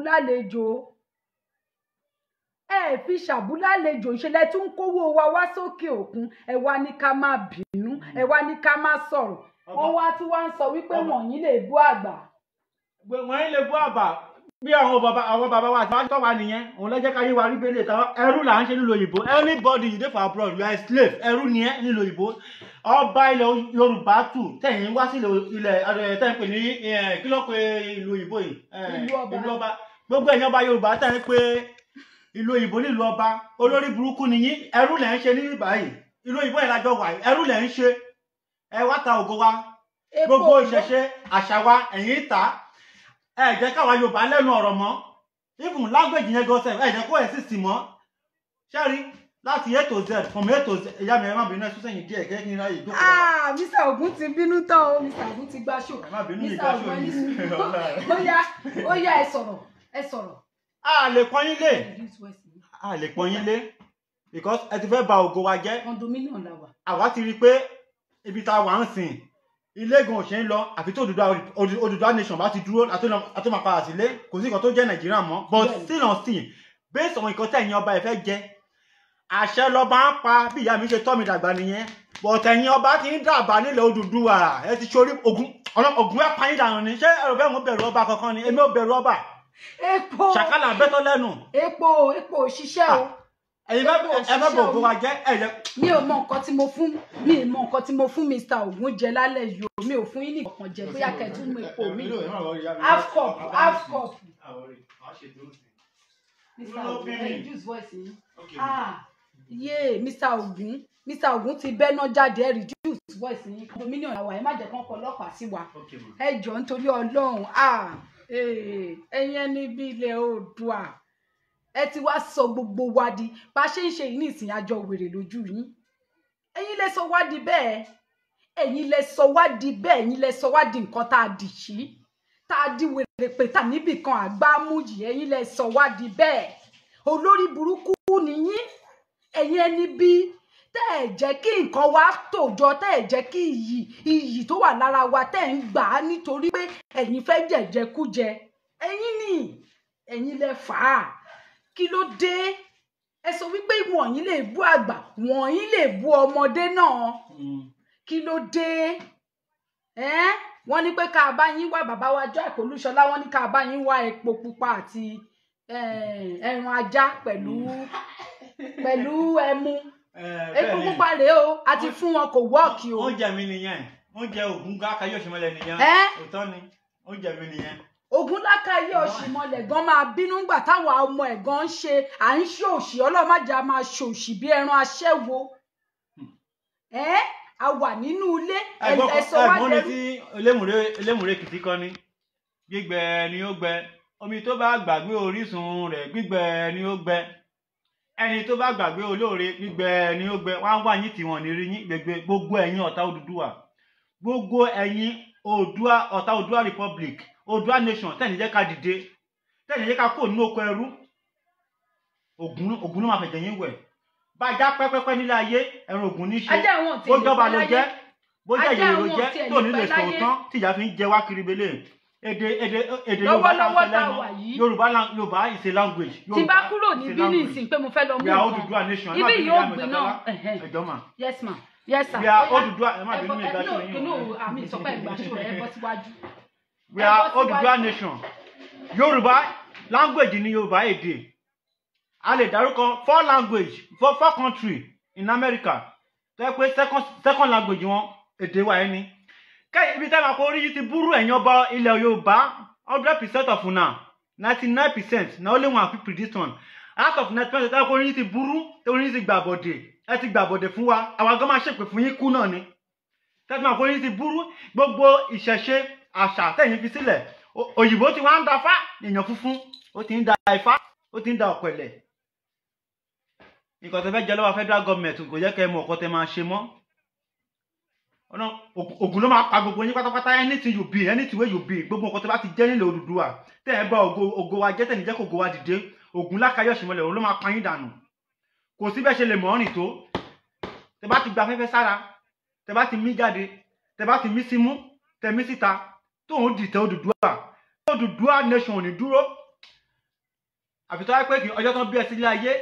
lálejò ìṣẹ̀lẹ̀ tún kówó wa wá sókè òkun ẹ wá ní ká má bínú ẹ wá ní ká má sọ̀rọ̀ wọ́n wá tí wọ́n ń sọ wípé wọ̀nyí lè bú àgbà. wọ́n lè bú àgbà bí àwọn bàbá wa àti wájú wa nìyẹn òun lọ́jọ́ ká yé wa rí bẹ́lẹ̀ táwọn ẹrú là ń ṣe nílò òyìnbó anybody you dey for abroad you are a slave ẹrú ni ẹ nílò òyìnbó ọba ilẹ̀ Yorùbá tù tẹ̀yìn wá sí ilẹ̀ tẹ̀yìn pè ní kí ló pe ìlú òyìnbó yìí ìlú ọba gbogbo ẹ̀yìn ọba Yorùbá tẹ̀yìn pé ìlú òyìnbó nílùú ọba olórí burúkú nìyí ẹrú lẹ̀ ń ṣe ní báyìí ìlú òyìnbó yẹn lájọ wà ẹrú lẹ̀ ń ṣe ẹ wá ta ògo wa gbogbo ìṣẹ̀ṣe àṣà wa ẹ̀yìn ìta ẹ jẹ́ káwa Yorùbá lẹ́nu ọ̀rọ̀ mọ́ even language yẹn gọ́sẹ̀ ẹ jẹ́ kó exist mọ́ ṣẹ́rí láti A to Z from A to Z ìyá mi ẹ má bínú ẹ sún sẹ́yìn díẹ̀ kẹ́kẹ́ ní ráyè ìjókòó. Mr. Ògún ti bínú tán o Mr. Ògún ti gbá ṣò. ẹ má bínú ìgbà ṣò yìí. ó yá ẹ sọ̀rọ̀. a lè pọ́n yín lé because ẹ ti fẹ́ bà ògo wa jẹ́. condominium la wà. àwa ti rí i pé ibi tá a wà ń sìn ilé gan ò ṣe ń lọ àfi tó Odùduwà nation bá ti dúró àti máa padà sílé kò sí nǹkan tó jẹ́ Nàìjíríà mọ́ but still on still based on nǹkan tẹ̀yìn ọba ẹ̀ fẹ́ jẹ àṣẹ lọ́ba ń pa bí ìyá mi ṣe tọ́ mi dàgbà nìyẹn but ẹ̀yin ọba ti ń dàgbà nílẹ̀ Odùduwà ẹ ti ṣorí Ògún ẹ̀ pa yín dànù ni ṣé ẹ̀rọ bẹ́ẹ̀ mo bẹ̀rù ọba kankan ni èmi ò bẹ̀rù ọba epo ṣàkálà bẹ́tọ̀ lẹ́nu epo òṣìṣẹ́ o ẹ̀yin bá bọ̀ ògo wa jẹ́ ẹ̀yẹ. mi ò mọ nǹkan tí mo fún Mr. Ogun jẹ lálẹ́ yìí o mi ò fún yín ní kankan jẹ bóyá kẹtù mú ipò mi half cup. Mr. Ogun reduce voice yín Mr. Ogun ti bẹ́ná jáde ẹ reduce voice yín dominion àwa ẹ má jẹ́ kán ọlọ́pàá sí wa ẹ jọ̀ọ́ nítorí Ọlọ́run ẹ̀yin ẹni bí ilẹ̀ Oòduà ẹ ti wá sọ gbogbo wa di bá ṣe ń ṣe yìí ní ìsìn àjọ wèrè lójú yín ẹ̀yin lẹ sọ wá di bẹ́ẹ̀ ẹ̀yin lẹ sọ wá di bẹ́ẹ̀ ẹ̀yin lẹ sọ wá di nǹkan tá a dì sí tá a di wèrè pé tá níbì kan àgbámújì ẹ̀yin lẹ sọ wá di bẹ́ẹ̀ olórí burúkú nìyí ẹ̀yin ẹni bí tẹ́ ẹ̀ jẹ́ kí nǹkan wa tòjọ tẹ́ ẹ̀ jẹ́ kí iyì tó wà lára wa tẹ́ ẹ̀ ń gbà á nítorí pé ẹ̀yin fẹ́ jẹ̀jẹ̀kújẹ ẹ̀yin lẹ fà á kí ló dé ẹ sọ wípé wọ̀nyí lè bú àgbà wọ̀nyí lè bú ọmọdé náà kí ló dé wọ́n ní pé ká bá yín wá bàbá wa Jack Olúṣọlá wọ́n ní ká bá yín wá epo pupa àti ẹran ajá pẹ̀lú ẹmu epo pupa rèé o àti fún wọn kò wọ́ọ̀kì o. oúnjẹ mi nìyẹn oúnjẹ Ògúnlákà yóò ṣe mọ́lẹ̀ nìyẹn òótọ́ ni oúnjẹ mi nìyẹn. Ògúnlákà yóò ṣì mọ́lẹ̀ gan máa bínú gbà táwa ọmọ ẹ̀ gan ń ṣe à ń ṣòṣì ọlọ́màjà máa ṣòṣì bí ẹran aṣẹ́wó a wà nínú ilé ẹ̀sọ́ wá dẹrú. ẹ̀gbọ́n ní tí elémùrè Èkìtì kan ní gbígbẹ ni ó gbẹ omi tó bá gbàgbé orísun rẹ̀ gbígbẹ ni ó gbẹ ẹni tó bá gbàgbé olóore gbígbẹ ni ó gbẹ wọ́n á wá yín tí wọ́n ní rí yín gbogbo ẹ̀yin ọ̀tá Odùduwà gbogbo ẹ̀yin ọ̀tá Oòduà Republic Oòduà nation tẹ́ni jẹ́ ká dìde tẹ́ni jẹ́ ká kó nínú oko ẹrú Ògún ló máa fẹ̀jẹ̀ yín wẹ̀ bájá pẹ́pẹ́pẹ́ nílé ayé ẹ̀rùn Ògún ní ṣe bó jọba ló jẹ́ bó jẹ́ ìyèrè ló jẹ́ tó nílé sòótán tíjà fi ń jẹ wá kiri belé èdè Yorùbá láwọn lẹ́nu Yorùbá is a language. tí bá kúrò níbí ní ìsìn pé mo fẹ́ lọ mú nǹkan Oòduà nation ibi yóò gbé náà ẹjọ́ mà. yes ma yes sir. we are Oòduà ẹ má bínú mi ìgbàṣọ yín. inú àmì ìsọpẹ́ ìgbàṣọ ẹ bọ́ síwájú. we are Oòduà nation Yorùbá language ní Yorùbá èdè a lè dárúkọ 4 language 4 country in America tó yẹ pé second language wọn èdè wa ẹni kẹ́yìn ibi tẹ́lẹ̀ àpò orí yìí ti burú ẹ̀yìn ọba ilẹ̀ Yorùbá 100% of una 99% na only one fit predict one out of 90% tẹ́lẹ̀ àpò orí yìí ti burú orí yìí ti gbàbọ̀dẹ̀ ẹ ti gbàbọ̀dẹ̀ fún wa àwọn gan máa ṣèpè fún yín kú náà ni tẹ́lẹ̀ àpò orí yìí ti burú gbogbo ìṣẹ̀ṣe àṣà tẹ̀yìn fi sílẹ̀ òyìnbó ti wá ń da fá èèyàn funfun ó ti ń da ifá ó ti ń da ọ̀pẹ̀lẹ̀ nǹkan tẹ́ fẹ́ jẹ lọ́wọ́ federal government kò jẹ́ kẹ́ ẹ mọ̀ ọ̀kọ́ tẹ́ máa ṣe mọ́ ọ̀nà Ògún ló máa pa gbogbo yín pátápátá anything you be anything wey you be gbogbo nǹkan tẹ́ bá ti jẹ́ nílẹ̀ Odùduwà tẹ́ ẹ bá ògo wa jẹ́ tẹ́ni jẹ́ kó ògo wa dìde Ògúnlákà yóò ṣì mọ́lẹ̀ òun ló máa pa yín dànù kò sí bẹ́ẹ̀ ṣe lè mọ̀ ọ́ rìn tó tẹ́ bá ti gba afẹ́fẹ́ sára tẹ́ bá ti mí jáde tẹ́ bá ti mí símú tẹ́ mí síta tóun dìtẹ̀ Odùduwà nation ò ní dúró àfi tó wáyé pé ọjọ́ tó ń bí ẹ sílé ayé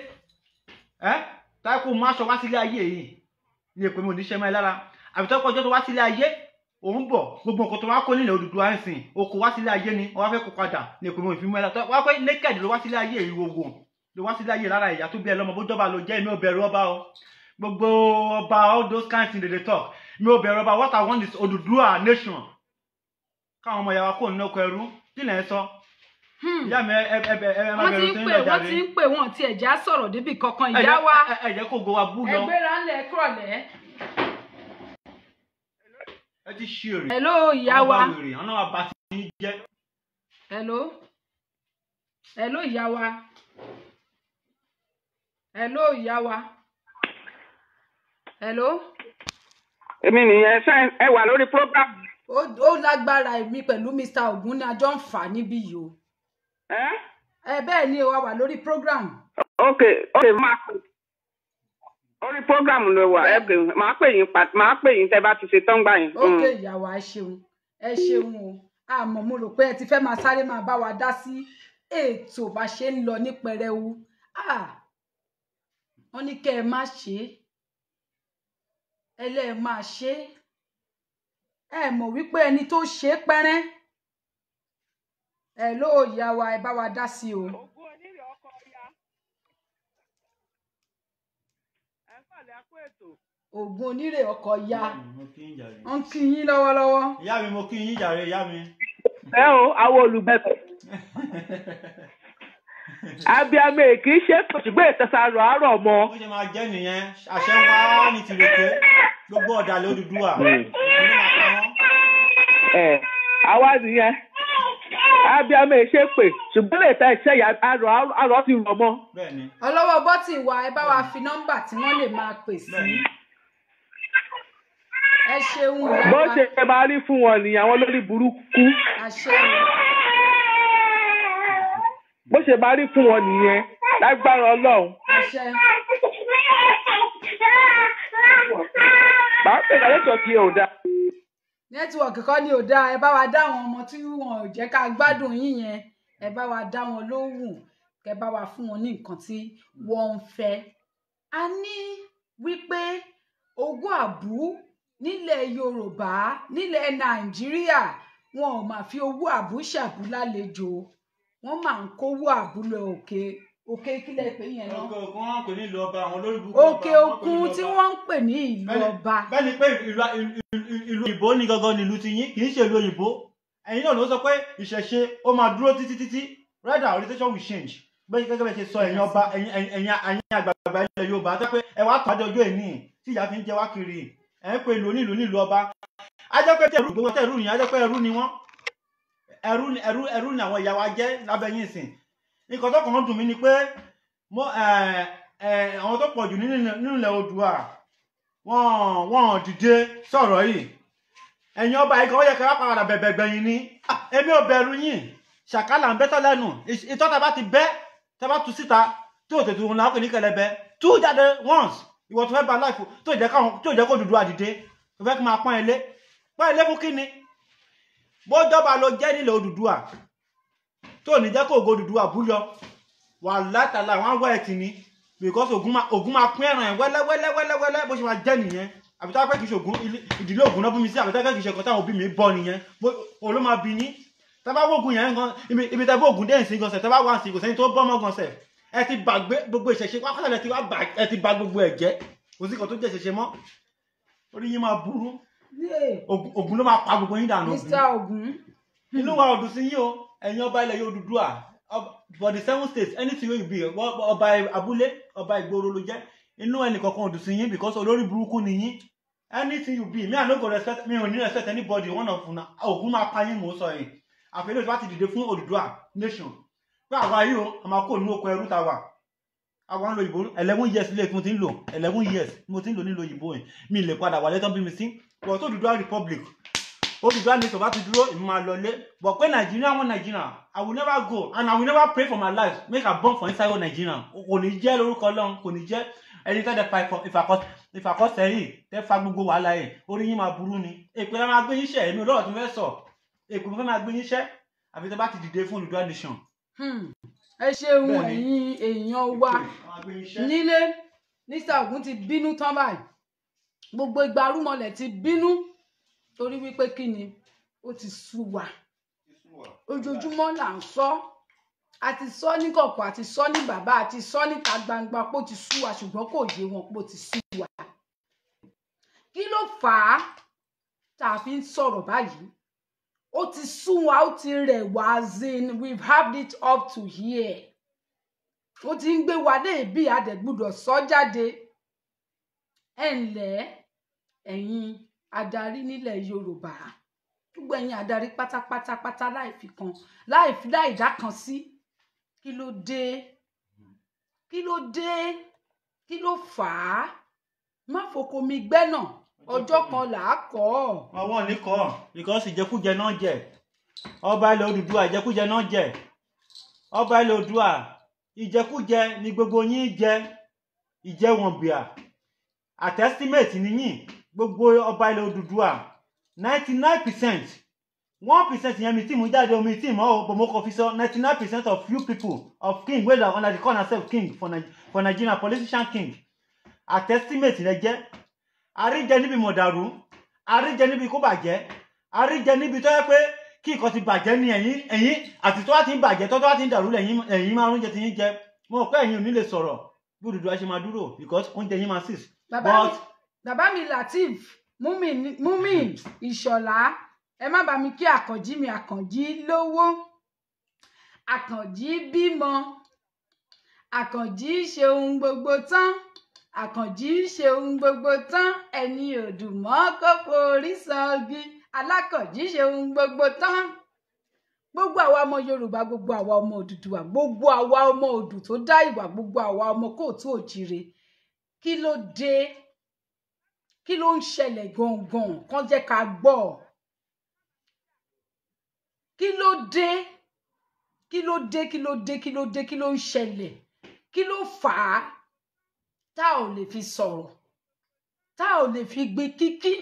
táyé kó má aṣọ wá sílé ayé yìí ní èpè mi ò ní ṣe máa lára àfi tó kọjọ́ tó wá sílé ayé òun bọ̀ gbogbo nǹkan tó wá kó nílẹ̀ Odùduwà ń sìn oko wá sílé ayé ni ọwọ́ fẹ́ kó padà ní èpè mi ò fi mú ẹ lára wá pé naked ló wá sílé ayé ìwòwò ló wá sílé ayé lára ìyá tó bí ẹ lọ́mọ bó jọba ló jẹ́ èmi ò bẹ̀rù ọba o gbogbo ọba all those kind things they dey talk mi ò bẹ̀rù ọba what I want is Odùduwà nation káwọn ọmọ ìyàwó kò ní ọkọ ẹrú kí lẹ̀ ń sọ. ìyá mi wọ́n ti ń pè wọ́n ti ẹ̀já sọ̀rọ̀ débi kankan ìyá wa ẹ̀jẹ̀ kò go wa bú lọ. ẹgbẹ́ra ńlẹ̀ kúrọ̀lẹ́. ẹ ti ṣe èrè. hello ìyá wa. ọ̀nà wa bá ti ń jẹ́. hello ìyá wa. hello ìyá wa. hello. èmi nìyẹn ẹ wà lórí program. ó lágbára èmi pẹ̀lú Mr. Ogun ní àjọ ń fà níbí yìí o. bẹ́ẹ̀ ni o wà lórí program. ok máa pè orí program ló wà máa pè yín tẹ́ bá ti ṣe tán gbà yín. ok ìyàwó ẹ ṣeun o àmọ́ mo rò pé ẹ ti fẹ́ máa sáré máa bá wa dá sí ètò bá ṣe ń lọ ní pẹrẹwu wọ́n ní kẹ́ ẹ má ṣe é ẹlẹ́ẹ̀ máa ṣe é ẹ mọ̀ wípé ẹni tó ṣe é pẹ́rẹ́ ẹ ló ìyá wa ẹ bá wa dá sí o. Ògùn onírè ọkọ̀ ya mo kí yín jàre. wọ́n kí yín lọ́wọ́lọ́wọ́. Ìyá mi mo kí yín jàre ìyá mi. ẹ o àwọn olùgbẹ̀bẹ̀ abiamọ kì í ṣe ṣùgbọ́n ìtẹ̀sàrọ̀ àárọ̀ mọ́. Bó ṣe máa jẹ́ nìyẹn àṣẹ ń wá ní tìrèké gbogbo ọ̀dàlẹ̀ Odùduwà ìpínlẹ̀ máa pa wọ́n. àwa nìyẹn abiamọ ṣe pé ṣùgbọ́n lè ta iṣẹ́ yà àrọ̀ ti rọ̀ mọ́. Bẹ́ẹ̀ni. ọlọ́wọ́ bọ́tì wa ẹ bá wa fi nọ́mbà tí wọ́n lè máa pè sí. Bẹ́ẹ̀ni. ẹ ṣeun ìyá bó wa ṣe máa rí fún wọn nìyẹn àwọn lórí burúkú àṣẹ bó ṣe máa rí fún wọn nìyẹn lágbára Ọlọ́run. àṣẹ. bá a pè é lẹ́tọ̀ọ́ kí o dá. nẹ́tíwọ̀kì kọ́ ni ò dáa ẹ bá wa dá àwọn ọmọ tí wọn ò jẹ́ ká gbádùn yín yẹn ẹ bá wa dá wọn lóhùn kẹ bá wa fún wọn ní nǹkan tí wọ́n ń fẹ́. a ní wípé ogún àbú nílẹ̀ Yorùbá nílẹ̀ Nàìjíríà wọn ò máa fi owó àbú ṣàbú lálejò wọ́n máa ń kówó àbú lọ òkè kílẹ̀ pé yẹn náà Òkè òkun wọn kò ní ìlú ọba àwọn olórí burúkú òkè òkun tí wọ́n ń pè ní ìlú ọba. Bẹ́ẹ̀ni pé ìlú òyìnbó ní gangan ní ìlú ti yín kì í ṣe ìlú òyìnbó. Ẹ̀yin náà ló sọ pé ìṣẹ̀ṣe ó máa dúró títí rather orientation will change. Bẹ́ẹ̀ gẹ́gẹ́ bẹ́ẹ̀ ṣe sọ ẹ̀yin ọba ẹ̀yin àgbààgbà ilẹ̀ Yorùbá tó pé ẹ wá pàdé ọjọ́ ìní tí ìyá fi ń jẹ wá kiri ẹ̀ ń pe ìlú nílùú ọba. A jẹ́ pé tẹ̀rù gbogbo tẹ̀rù yìí a jẹ́ pé ẹrú ni wọ́n ẹrú ni àwọn ìyá wa jẹ́ lábẹ́ yín sìn. Nǹkan tó kàn ń dùn mí ni pé àwọn tó pọ̀ jù nínú ilẹ̀ Oòduà wọ́n dìde sọ̀rọ̀ yìí. Ẹ̀yin ọba yìí kan ó yẹ kí wọ́n padà bẹ̀bẹ̀ gbẹ̀yìn ni. Èmi ò bẹ̀rù yín ṣàkálà ń bẹ́tọ̀ lẹ́nu ìtọ́ tá bá ti bẹ́ tá bá tu síta tí ò tètè òun làwọn kò ní kẹlẹ́bẹ tú jáde once ìwọ tó fẹ́ ba láìpẹ́ tó jẹ́ kó Odùduwà dìde tó fẹ́ kí máa pọ́n ilé fún kí ni. Bójọba ló jẹ́ nílẹ̀ Odùduwà tó ní jẹ́ kó ògo Odùduwà búyọ wà látàlá wọn wá ẹ̀tì ni because Ògún máa pín ẹ̀ràn ẹ̀ wẹ́lẹ́wẹ́lẹ́wẹ́lẹ́ bó ṣe máa jẹ́ nìyẹn àbí tá a pẹ́ kì í ṣe Ògún ìdílé Ògún náà bí mi sí àbí tá a pẹ́ kì í ṣe kọ́tà òbí mi bọ́ nìyẹn òun ló máa bí yín tá a bá wógun yẹn gan ibi tá a bó Ògún dẹ́yìn sí gan sẹ̀ tá a bá wá sí kò sẹ́ni tó bọ́ mọ́ gan sẹ̀ ẹ ti gbàgbé gbogbo ìṣẹ̀ṣe pápá ẹ ti bà gbogbo ẹ̀ jẹ́ kò sí kan tó jẹ́ ìṣẹ̀ṣe mọ́ orí yín máa burú Ògún ló máa pa gbogbo yín dànù. Mr. Ògún. Inú wa ọdún sí yín o ẹ̀yin ọba ilẹ̀ Odùduwà for the 7 states anything wey you be ọba abúlé ọba ìgboro ló jẹ́ inú ẹnì kankan ọdún sí yín because olórí burúkú ni yín anything you be me I no go respect me ò ní respect anybody one of una Ògún máa pa yín mò ń sọ yìí àfẹ́lẹ́ ìjọba ti dìde fún Odùduwà nation pé àwa yìí o a máa kó nínú oko ẹrú ta wà àwa ń lo ìbò 11 years ilé tí mo ti ń lò 11 years mo ti ń lò nílò ìbò yìí mi lè padà wà lẹ́tọ́ bí mi sí but Odùduwà republic Odùduwà nation bá ti dúró èmi máa lọlé but pé Nigeria wọn Nigeria I will never go and I will never pray for my life make I born for inside Nigeria kò ní jẹ́ lórúkọ Ọlọ́run kò ní jẹ́ ẹni tẹ́ fa ìfàkọ́sẹ́yìn tẹ́ fa gbogbo wàhálà yìí orí yín máa burú ni èpè la máa gbé yín ṣẹ́ èmi olóòtú fẹ́ sọ èpè mo fẹ́ máa gbé yín ṣẹ́ àbí tẹ́ bá ti dìde fún Odùduwà nation. ẹ ṣeun ẹ̀yin èèyàn wa nílé Mr. Ògún ti bínú tán báyìí gbogbo ìgbà arúmọlẹ̀ ti bínú torí wípé kí ni ó ti sú wa ojoojúmọ́ là ń sọ àti sọ ní kọ̀kọ̀ àti sọ ní bàbá àti sọ níta gbangba pé ó ti sú wa ṣùgbọ́n kò yé wọn pé ó ti sú wa kí ló fà á tá a fi ń sọ̀rọ̀ báyìí ó ti sú wa ó ti rẹ̀ wá zin we've had it up to here ó ti ń gbé wa dé ibi àdẹ̀gbùdọ̀ sọ jáde ẹ̀ ǹlẹ́ ẹ̀yin adarí nílẹ̀ Yorùbá gbogbo ẹ̀yin adarí pátápátá láì dá kan sí kí ló dé kí ló fà á má foko mi gbẹ́nà ọjọ́ kan là á kọ́ ọ. àwọn ò ní kọ́ ọ because ìjẹkújẹ náà jẹ ọba ilẹ̀ Odùduwà ìjẹkújẹ náà jẹ ọba ilẹ̀ Oòduà ìjẹkújẹ ni gbogbo yín jẹ ìjẹwọ̀nbíà àtẹ́símẹ́ẹ̀tì níyìn gbogbo ọba ilẹ̀ Odùduwà 99% 1% yẹn mi tí mo jáde omi tí mo kọ fi sọ 99% of you people of king wey are under the corner self king for Nigeria politician king àtẹ́símẹ́ẹ̀tì rẹ jẹ́ àríjẹ níbi mọ̀dàrú àríjẹ níbi kó bàjẹ́ àríjẹ níbi tó yẹ pé kí nǹkan ti bàjẹ́ ní ẹ̀yìn àti tó wá ti ń bàjẹ́ tó wá ti ń dàrú ẹ̀yìn máa oúnjẹ ti yín jẹ mo rò pé ẹ̀yin ò ní lè sọ̀rọ̀ bí Odùduwà ṣe máa dúró because oúnjẹ yín máa sís bàbá mi Lateef Múmi Ìṣọ̀lá ẹ má bá mi kí Àkànjí mi Àkànjí lówó Àkànjí bímọ Àkànjí ṣe ohun gbogbo tán Àkànjí ṣe ohun gbogbo tán ẹni òdùmọ́ kó forí sọgi Alákànjí ṣe ohun gbogbo tán gbogbo àwa ọmọ Yorùbá gbogbo àwa ọmọ Odùduwà gbogbo àwa ọmọ Odù tó dá ìwà gbogbo àwa ọmọ kóòtù òjìrè kí ló dé kí ló ń ṣẹlẹ̀ gangan kàn jẹ́ ká gbọ́ kí ló dé kí ló dé kí ló dé kí ló dé kí ló ń ṣẹlẹ̀ kí ló fà á tá ò lè fi sọ̀rọ̀ tá ò lè fi gbé kíkí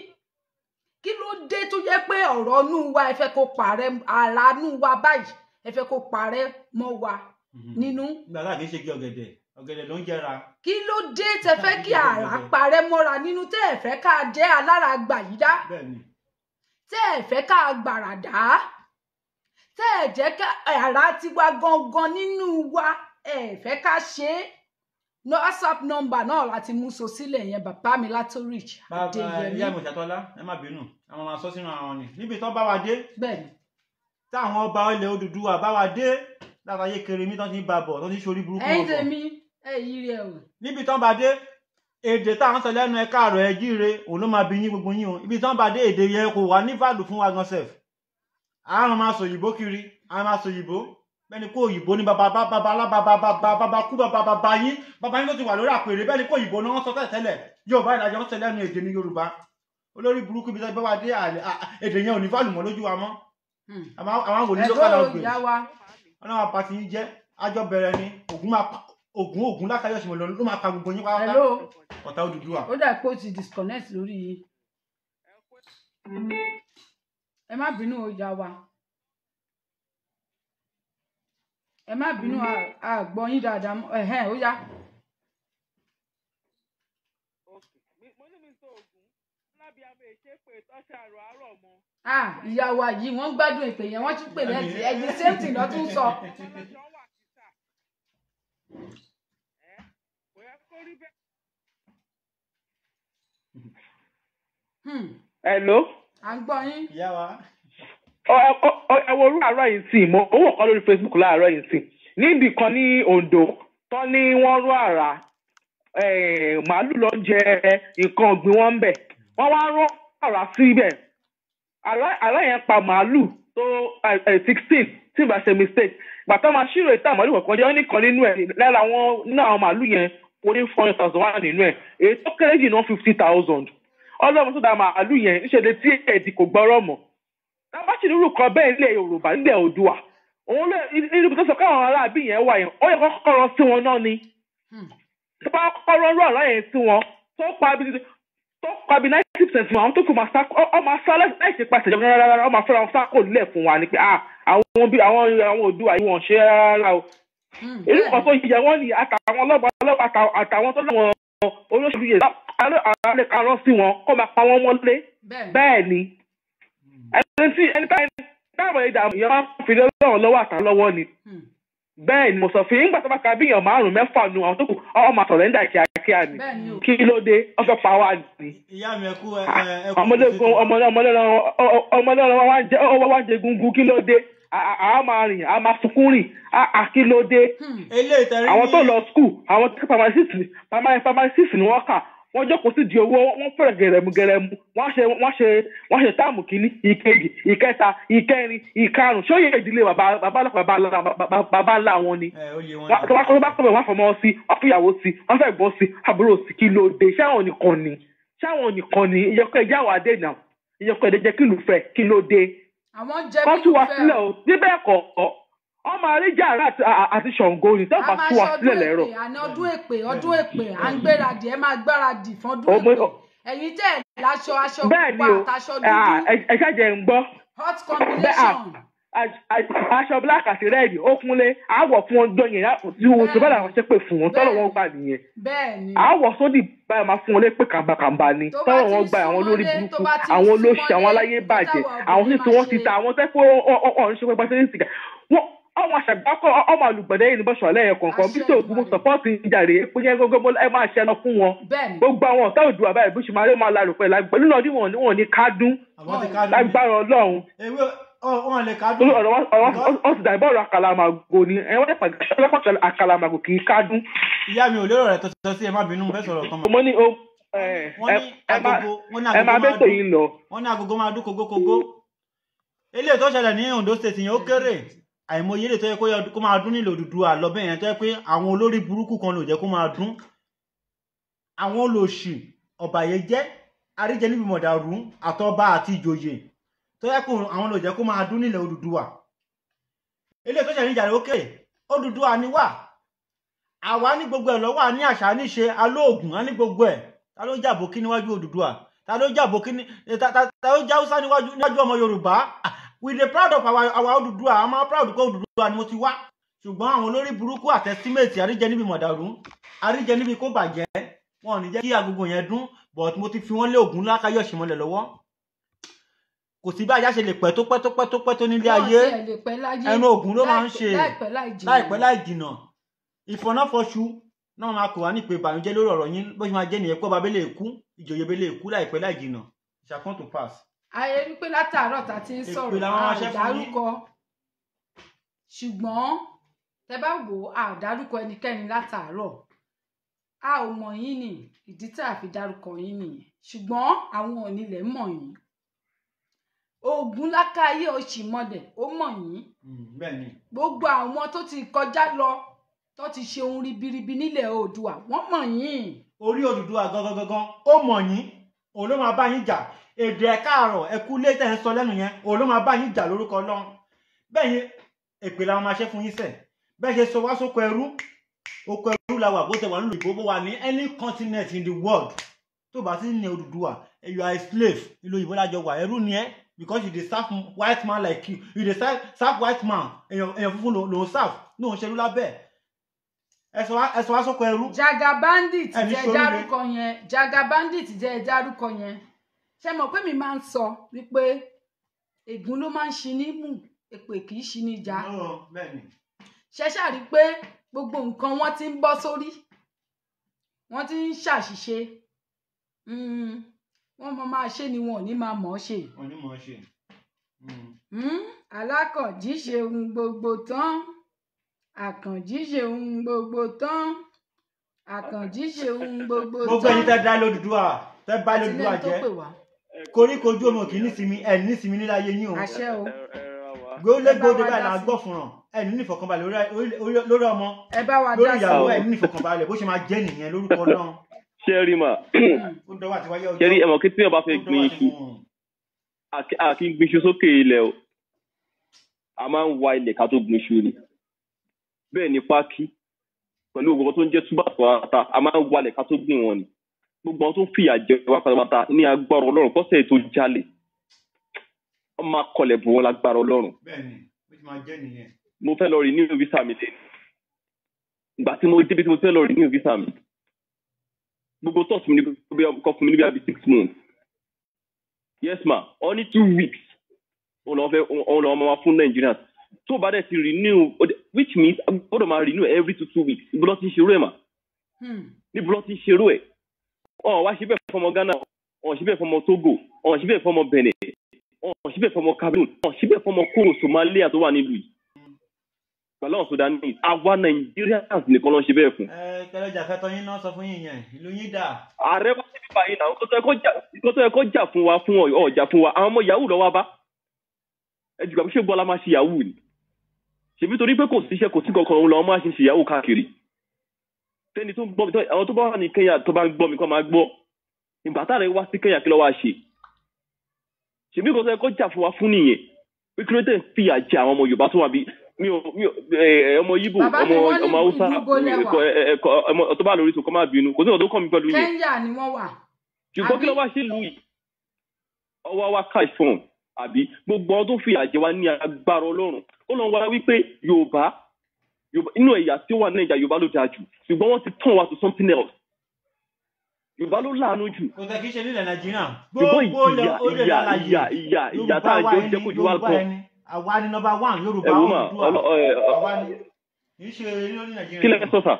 kí ló dé tó jẹ́ pé ọ̀rọ̀ inú wa ẹ fẹ́ kó parẹ́ ara inú wa báyìí ẹ fẹ́ kó parẹ́ mọ́ wa nínú. gbàgbà kì í ṣe kí ọ̀gẹ̀dẹ̀ ló ń jẹra. kí ló dé tẹ fẹ́ kí ara parẹ́ mọ́ra nínú tẹ́ ẹ fẹ́ ká jẹ́ alára gbàyídá tẹ́ ẹ fẹ́ ká gbàràdá tẹ́ ẹ jẹ́ ká ara tiwa gangan nínú wa ẹ fẹ́ ká ṣe é WhatsApp number náà láti mú so sílẹ̀ yẹn bàbá mi Latorich Adéyẹmí. ìyá mi Ṣàtọ́lá ẹ má bínú àwọn máa sọ sínú àwọn ni níbi tó bá wa dé táwọn ọba ilẹ̀ Odùduwà bá wa dé látàyè Kéremí tó ti ń ba bọ̀ tó ti ń ṣorí burúkú wọn bọ̀. ẹ̀yin tèmi yí rẹ o. níbi tó bá dé èdè táwọn sọ lẹ́nu ẹ káàárọ̀ ẹ jíire òun ló máa bí yín gbogbo yín o ibi tó bá dé èdè yẹn kò wá ní fàlù fún wa gan sef àwọn máa sọ òyìnbó kiri àwọn máa sọ òyìnbó bẹ́ẹ̀ni kó òyìnbó ní bàbá kú bàbá yín tó ti wà lórí àpèrè bẹ́ẹ̀ni kó òyìnbó náà sọ tẹ́lẹ̀ Yorùbá ìlàjọ ń sọ lẹ́nu èdè ní Yorùbá olórí burúkú bí tẹ́ bá dé èdè yẹn ò ní fàlù mọ́ lójú wa mọ́ àwọn wòlíì ló kálá ògbè wọn náà pàtì yín jẹ́ àjọ bẹ̀rẹ̀ ni Ògún Lákàyọ̀sí mọ̀ ló máa pa gbogbo yín pátá Ọ̀tá Odùduwà. ó dà pé ó ti disconnect lórí yìí ẹ má bínú ọjà wa ẹ má bínú àgbọ̀ yín dáadáa ó yá. ìyá wa yìí wọ́n gbádùn èpè yẹn wọ́n tún pè lẹ́tì ẹ̀dí same thing ló tún sọ. Hello. à ń gbọ́ yín. ìyá wa. ẹ wo orú àárọ̀ yìí sí mo owó kan lórí Facebook láàárọ̀ yìí sí níbì kan ní Ondo tán ní wọ́n rú àrà màálù ló ń jẹ nǹkan ọ̀gbìn wọn ń bẹ̀ wọ́n wá rán àrà síbẹ̀ àrà yẹn pa màálù tó 16 tí ìbá ṣe mistake gbàtọ́ máa ṣírò ìta màálù kọ̀ọ̀kan jẹ́ nìkan nínú ẹ̀ lára àwọn màálù yẹn orí 400,000 wà nínú ẹ̀ èyí tó kéré jù náà 50,000 ọlọ́run tó dá màálù yẹn níṣẹ́ tí ẹ̀dì kò gbọ́rọ̀ mọ́ lábàṣì nírú kan bẹ́ẹ̀ nílẹ̀ Yorùbá nílẹ̀ Oòduà òun lè irú tó sọ káwọn aráàbí yẹn wà yẹn ó yẹ kó kọ́kọ́ rọ sí wọn náà ni tó bá kọ́kọ́ rọ àrá yẹn sí wọn tó pa bí 90% wọn àwọn tó kù máa sá láìsí pàṣẹ ìjọba rárá wọn máa fẹ́ra wọn sákò nílẹ̀ fún wa ni pé àwọn Oòduà yìí wọ́n ṣe rárá o irú kan tó yẹ wọ́n ní àtàwọn ọlọ́pàá àtàwọn tó láwọn olóṣèlú yẹn àlẹ́ karọ́ sí wọn kó máa pa wọ́n mọ́lé bẹ́ẹ̀ ni ẹni táwọn ìdààmú yẹn máa ń fi lọ́wọ́ lọ́wọ́ àtà lọ́wọ́ ni bẹ́ẹ̀ ni mo sọ fún yín nígbà tó bá ka bí èèyàn 5-6 nu àwọn tó kù ọ máa sọ̀rẹ́ńdà kíákíá ni kí ló dé ọfẹ́ pa wá ni. ìyá mi ẹkú ọmọdé wá ń jẹ gungun kí ló dé àá máa rìn àá máa sunkún rìn kí ló dé. àwọn tó lọ skul àwọn tó pharmacist ni wọ́n kà wọ́n jókòó sí di owó wọ́n fẹ́rẹ̀ gẹ̀rẹ̀mú wọ́n ṣe táàmù kìíní ìkejì ìkẹta ìkẹrin ìkarùn ṣó yẹ ìdílé bàbá ńlá wọn ni wọ́n bá kọ́bẹ̀ wọ́n fọmọ sí wọ́n fìyàwó sí wọ́n fẹ́ gbọ́n sí àbúrò sí kí ló dé ṣáwọn nìkan ni ìyẹ̀kọ́ ẹ̀jẹ̀ àwọn adé náà ìyẹ̀kọ́ ẹ̀dẹ̀ jẹ́ kí ló fẹ́ kí ló dé wọ́n tún wá sílẹ̀ o níbẹ̀ kọ́ ọmọ àríjà àti Ṣàngó ni tẹ́lẹ̀ bá tú wa sílẹ̀ lẹ́rọ. ọdún èpè à ń gbéradì ẹ máa gbáradì fún ọdún èpè ẹ̀yin tẹ́ ẹ̀ láṣọ aṣọ pupa àtàṣọ dúdú. ẹ ṣàjẹ́ ń gbọ́. hot combination. aṣọ black àti red ó kúnlé àwọ̀ fún ọjọ́ yẹn tí wọ́n ti bá làwọn ṣe pé fún wọn tọ́lọ̀ wọn gbà nìyẹn. bẹ́ẹ̀ni. àwọ̀ sódì báyọ̀ máa fún wọn lé pé kàmbàkàmbà ni tọ́lọ̀ wọn gba àwọn olórí burúkú àwọn olóṣì àwọn aláyé bàjẹ́ àwọn tí wọ́n ti ta àwọn tẹ́ pé ọ̀run ṣe pé gbàṣẹ́ ní sìgá ọmọ ọmọ àlùgbọ̀dẹ́ yìí ní bọ́sọ̀ lẹ́yìn kọ̀ọ̀kan bí tó gbogbo sọ́pọ́ọ̀tì ìjàre pé yẹn gbogbo ẹ máa ṣẹlọ fún wọn gbogbo àwọn ọ̀tá Oòduà báyìí bó ṣe máa rí máa larò pẹ̀lú náà ní wọn ní kádùn lágbára Ọlọ́run wọn lè kádùn ọ sì dàbí ọ̀rọ̀ àkàlàmàgò ni ẹ wọ́n pàṣẹ àkàlàmàgò kì í kádùn. ìyá mi ò lérò rẹ̀ tó sí ẹ má bínú fẹ́ sọ̀rọ̀ kan. mo ní ẹ máa bẹ́tò yín lọ. wọ́n ní agogo máa dún kógókógó eléyìí tó ṣẹlẹ̀ ní Ondo State yẹn ó kéré àìmọye eléyìí tó yẹ kó máa dún nílò Odùduwà lọ́bẹ̀ yẹn tó yẹ pé àwọn olórí burúkú kan ló jẹ́ kó máa dún àwọn olòṣì ọ̀bàyéjẹ́ àríjẹ níbi mọ̀dàrú àtọba àti ìjòyè tó yẹ kó àwọn ló jẹ́ kó máa dún nílẹ̀ Odùduwà eléyìí tó ṣẹlẹ̀ ní ìjàre ó kéré Odùduwà ni wà àwa ní gbogbo ẹ̀ lọ́wọ́ ní àṣà níṣe alóògùn á ní gbogbo ẹ̀ ta ló jàbò kí níwájú Odùduwà ta ló jàbò kí ní ta ló jáwúsá níwájú ọmọ Yorùbá we dey proud of our Odùduwà a máa proud kó Odùduwà ni mo ti wá ṣùgbọ́n àwọn olórí burúkú àtẹ́símẹ́ẹ̀tì àríjẹ níbi mọ̀dàrú àríjẹ níbi kó bàjẹ́ wọn ò ní jẹ́ kí agogo yẹn dún but mo ti fi wọ́n lé Ògún Lákáyọ̀sí mọ́lẹ̀ lọ́wọ́ kò sí bí ajá ṣe lè pẹ́ tó nílé ayé ẹnu Ògún ló máa ń ṣe láìpẹ́ láì jìnà ìfọ̀nàfọ̀ṣù náà máa kò wá ní ìpè ìbànújẹ́ lórí ọ̀rọ̀ yín bó ṣe máa jẹ́ nìyẹn pé ọba abẹ́lé èkú ìjòyè abẹ́lé èkú láìpẹ́ láì jìnà ìṣàkóso to pass. ayé wípé látàárọ̀ tá ti ń sọ̀rọ̀ àdárúkọ ṣùgbọ́n tẹ bá wò àdárúkọ ẹnikẹ́ni látàárọ̀ a ò mọ̀ yín ní ìdí tí a fi dárúkọ yín nìyẹn ṣùgbọ́n àwọn onílẹ̀ mọ̀ yín Ògún Lákáyọ̀sí mọ̀dẹ̀ ó mọ̀ yín gbogbo àwọn tó ti kọjá lọ tó ti ṣe ohun ribiribi nílẹ̀ Oòduà wọ́n mọ̀ yín. orí Odùduwà gangan ó mọ̀ yín òun ló máa bá yín jà èdè ẹ̀ káàárọ̀ ẹ̀kú lé tẹ̀ ń sọ lẹ́nu yẹn òun ló máa bá yín jà lórúkọ Ọlọ́run bẹ́ẹ̀ yẹn èpè làwọn máa ṣe fún yín sẹ̀ bẹ́ẹ̀ ṣe sọ wá sóko ẹrú oko ẹrú la wà bó tẹ wà nílùú ìbò bó wà ní any continent in the world tó bá sí ní Odùduwà you are a slave ìlú ìbò lájọ wà ẹrú ni ẹ because you dey serve white man like you dey serve white man èèyàn funfun ló ń serve ló ń ṣerú lábẹ́ ẹsọ wá sóko ẹrú. Jagabandit jẹ́ dárúkọ yẹn ṣe mọ̀ pé mi máa ń sọ wípé ègún ló máa ń ṣi ní mú èpè kì í ṣi ní já ṣe ṣàrí pé gbogbo nǹkan wọ́n ti ń bọ́ sórí wọ́n ti ń ṣàṣìṣe wọ́n máa ṣe ni wọn ò ní máa mọ̀ ọ́ ṣe. Alákànjí ṣe ohun gbogbo tán Àkànjí ṣe ohun gbogbo tán Àkànjí ṣe ohun gbogbo tán. gbogbo ẹni tẹ́ dá lódùdúwà tẹ́ bá lódùdúwà jẹ́ koríkojú ọmọ kì í nísìmí ẹ nísìmí nílá ayé yín o. àṣẹ o. gbólégóde báyìí là ń gbọ́ fúnràn ẹ ní ìfọ̀kànbalẹ̀ lórí ọmọ lórí ìyàwó ẹ ní ìfọ̀kànbalẹ̀ bó ṣe máa jẹ́ nìyẹn lórúkọ Ọlọ́run. ṣẹ́rí mà ṣẹ́rí ẹ̀mọ̀ kí tí wọ́n bá fẹ́ gbin iṣu a kì í gbin iṣu sókè ilẹ̀ o a máa ń wa ilẹ̀ ká tó gbin iṣu ni bẹ́ẹ̀ ni pákí pẹ̀lú gbogbo tó ń jẹ́ túbà tó ata a máa ń walẹ̀ ká tó gbìn wọn ni gbogbo àwọn tó ń fìyà jẹ wá pátápátá ní agbára Ọlọ́run kọ́sẹ̀ tó jalè wọ́n máa kọlẹ̀ bù wọn lágbára Ọlọ́run. bẹ́ẹ̀ni ó ti máa jẹ́ nìyẹn. mo fẹ́ lọ rí new visa mi lẹ́nu ìgbà tí mo débi tí mo fẹ́ lọ rí new visa mi gbogbo tọ́sí mi ní kọ́ fún mi níbi àbí 6 months yes ma only 2 weeks òun lọ́wọ́ máa fún Nigerians tó bá dẹ̀ ti renew which means gbọ́dọ̀ máa renew every 2 weeks ibo ló ti ń ṣerú ẹ̀ mà níbo ló ti ń ṣerú ẹ̀ ọ̀ wá ṣe bẹ́ẹ̀ fọmọ Ghana ọ̀ ṣe bẹ́ẹ̀ fọmọ Togo ọ̀ ṣe bẹ́ẹ̀ fọmọ Benin ọ̀ ṣe bẹ́ẹ̀ fọmọ Cameroon ọ̀ ṣe bẹ́ẹ̀ fọmọ Koro Somalia tó wà nílùú yìí pẹ̀lú àwọn Sudanese àwa Nigerians nìkan ló ń ṣe bẹ́ẹ̀ fún. kẹlẹ́jà fẹ́tọ́ yín náà sọ fún yín yẹn ìlú yín dà. ààrẹ wá sí bíbá yìí náà kó tó yẹ kó jà fún wa fún ọjà fún wa àwọn ọmọ yahoo lọ́wọ́ bá ẹjùgbà bí ṣé bọ́lá máa ṣe yahoo ni ṣèbí torí pé kò síṣẹ́ kò sí kankan òun làwọn máa ṣe yahoo káàkiri tẹ́ni tó ń gbọ́ mi àwọn tó bá wà ní Kenya tó bá ń gbọ́ mi kọ́ máa gbọ́ ìgbà táà rẹ̀ wá sí Kenya kí ló wá ṣe ṣèbí kò tó yẹ kó jà fún wa fún nìyẹn pé kí ló tẹ̀ ń fìyà jẹ àwọn ọmọ Yorùbá tó wà bí ọmọ Yíbò ọmọ Haúsá ọmọ tó bá lórí tó kọ́ máa bínú kò sí ọ̀dọ́ kọ́ mi pẹ̀lú yẹn Kenya ni wọ́n wà ṣùgbọ́n kí ló wá ṣe lù yìí ọwọ́ wa cash fún àbí gbogbo ọdún tó fi àjẹ wa ní agbára Ọlọ́run ó lọ wá wípé Yorùbá inú ẹ̀yà tí ó wà ní Nàìjíríà Yorùbá ló dáa jù ṣùgbọ́n wọ́n ti tàn wá to something else Yorùbá ló láàánú jù kò tẹ́ kí ṣe nílẹ̀ Nàìjíríà ṣùgbọ́n ìyà tá a jẹ́ ó jẹ́ kó ju wá gan àwa ni number one Yorùbá ẹ̀wò mà Oòduà àwa ni kì í ṣe lórí Nàìjíríà. kí lẹ sọ sà.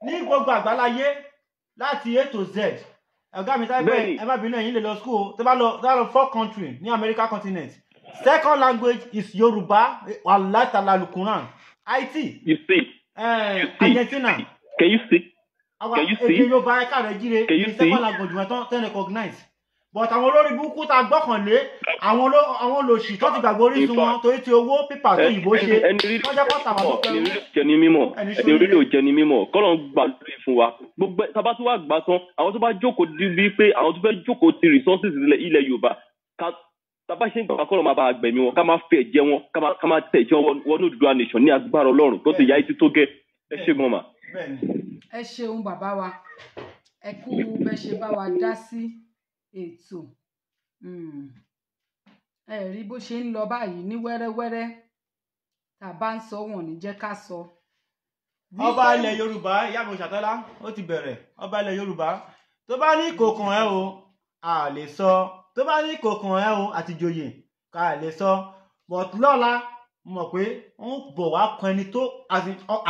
ní gbogbo àgbáláyé láti A to Z ọ̀gá mi táyé pé ẹ má bínú ẹ̀yin lè lọ school tó bá lọ 4 country ní America continent. Second language is Yoruba, Allah Ta'ala Quran. IT. You see. Argentina. Can you see? Can you see? Yoruba ẹ̀ka rẹ̀ jíire ní second language wọn tán recognize. But àwọn olórí burúkú tá a gbọ́kànlé àwọn olòṣì tó ti gbàgbé orísun wọn torí ti owó pípà tó yìnbó ṣe. Ẹni rí jẹni mímọ̀ kọ́lọ̀ ń gbà lórí fún wa. Gbogbo tábà tó wà gbà tán àwọn tó bá jókòó bíi pé àwọn tó fẹ́ jókòó ti resources ilẹ̀ Yorùbá tábà ṣe ń gbà kọ́lọ̀ máa bá gbẹ̀mí wọn ká máa fẹ́ jẹ wọn ká máa tẹ̀ jẹ wọn ní Odùduwà nation ní agbára Ọlọ́run tó ti yá etí tó gẹ́ ẹ ṣe gan mà. ẹ ṣeun bàbá wa ẹ kú bẹ ṣe bá wa dá sí ètò ẹ rí bó ṣe ń lọ báyìí ní wẹ́rẹ́wẹ́rẹ́ tá a bá ń sọ wọn ní jẹ́ ká sọ. ọba ilẹ̀ Yorùbá Ìyáàfin Òòṣàtọ́lá ó ti bẹ̀rẹ̀ ọba ilẹ̀ Yorùbá tó bá ní kòkàn ẹ o a lè sọ tó bá ní kòkàn ẹ o àti joyè ká lè sọ but lọ́la mo mọ̀ pé wọ́n bọ̀ wá kan ẹni tó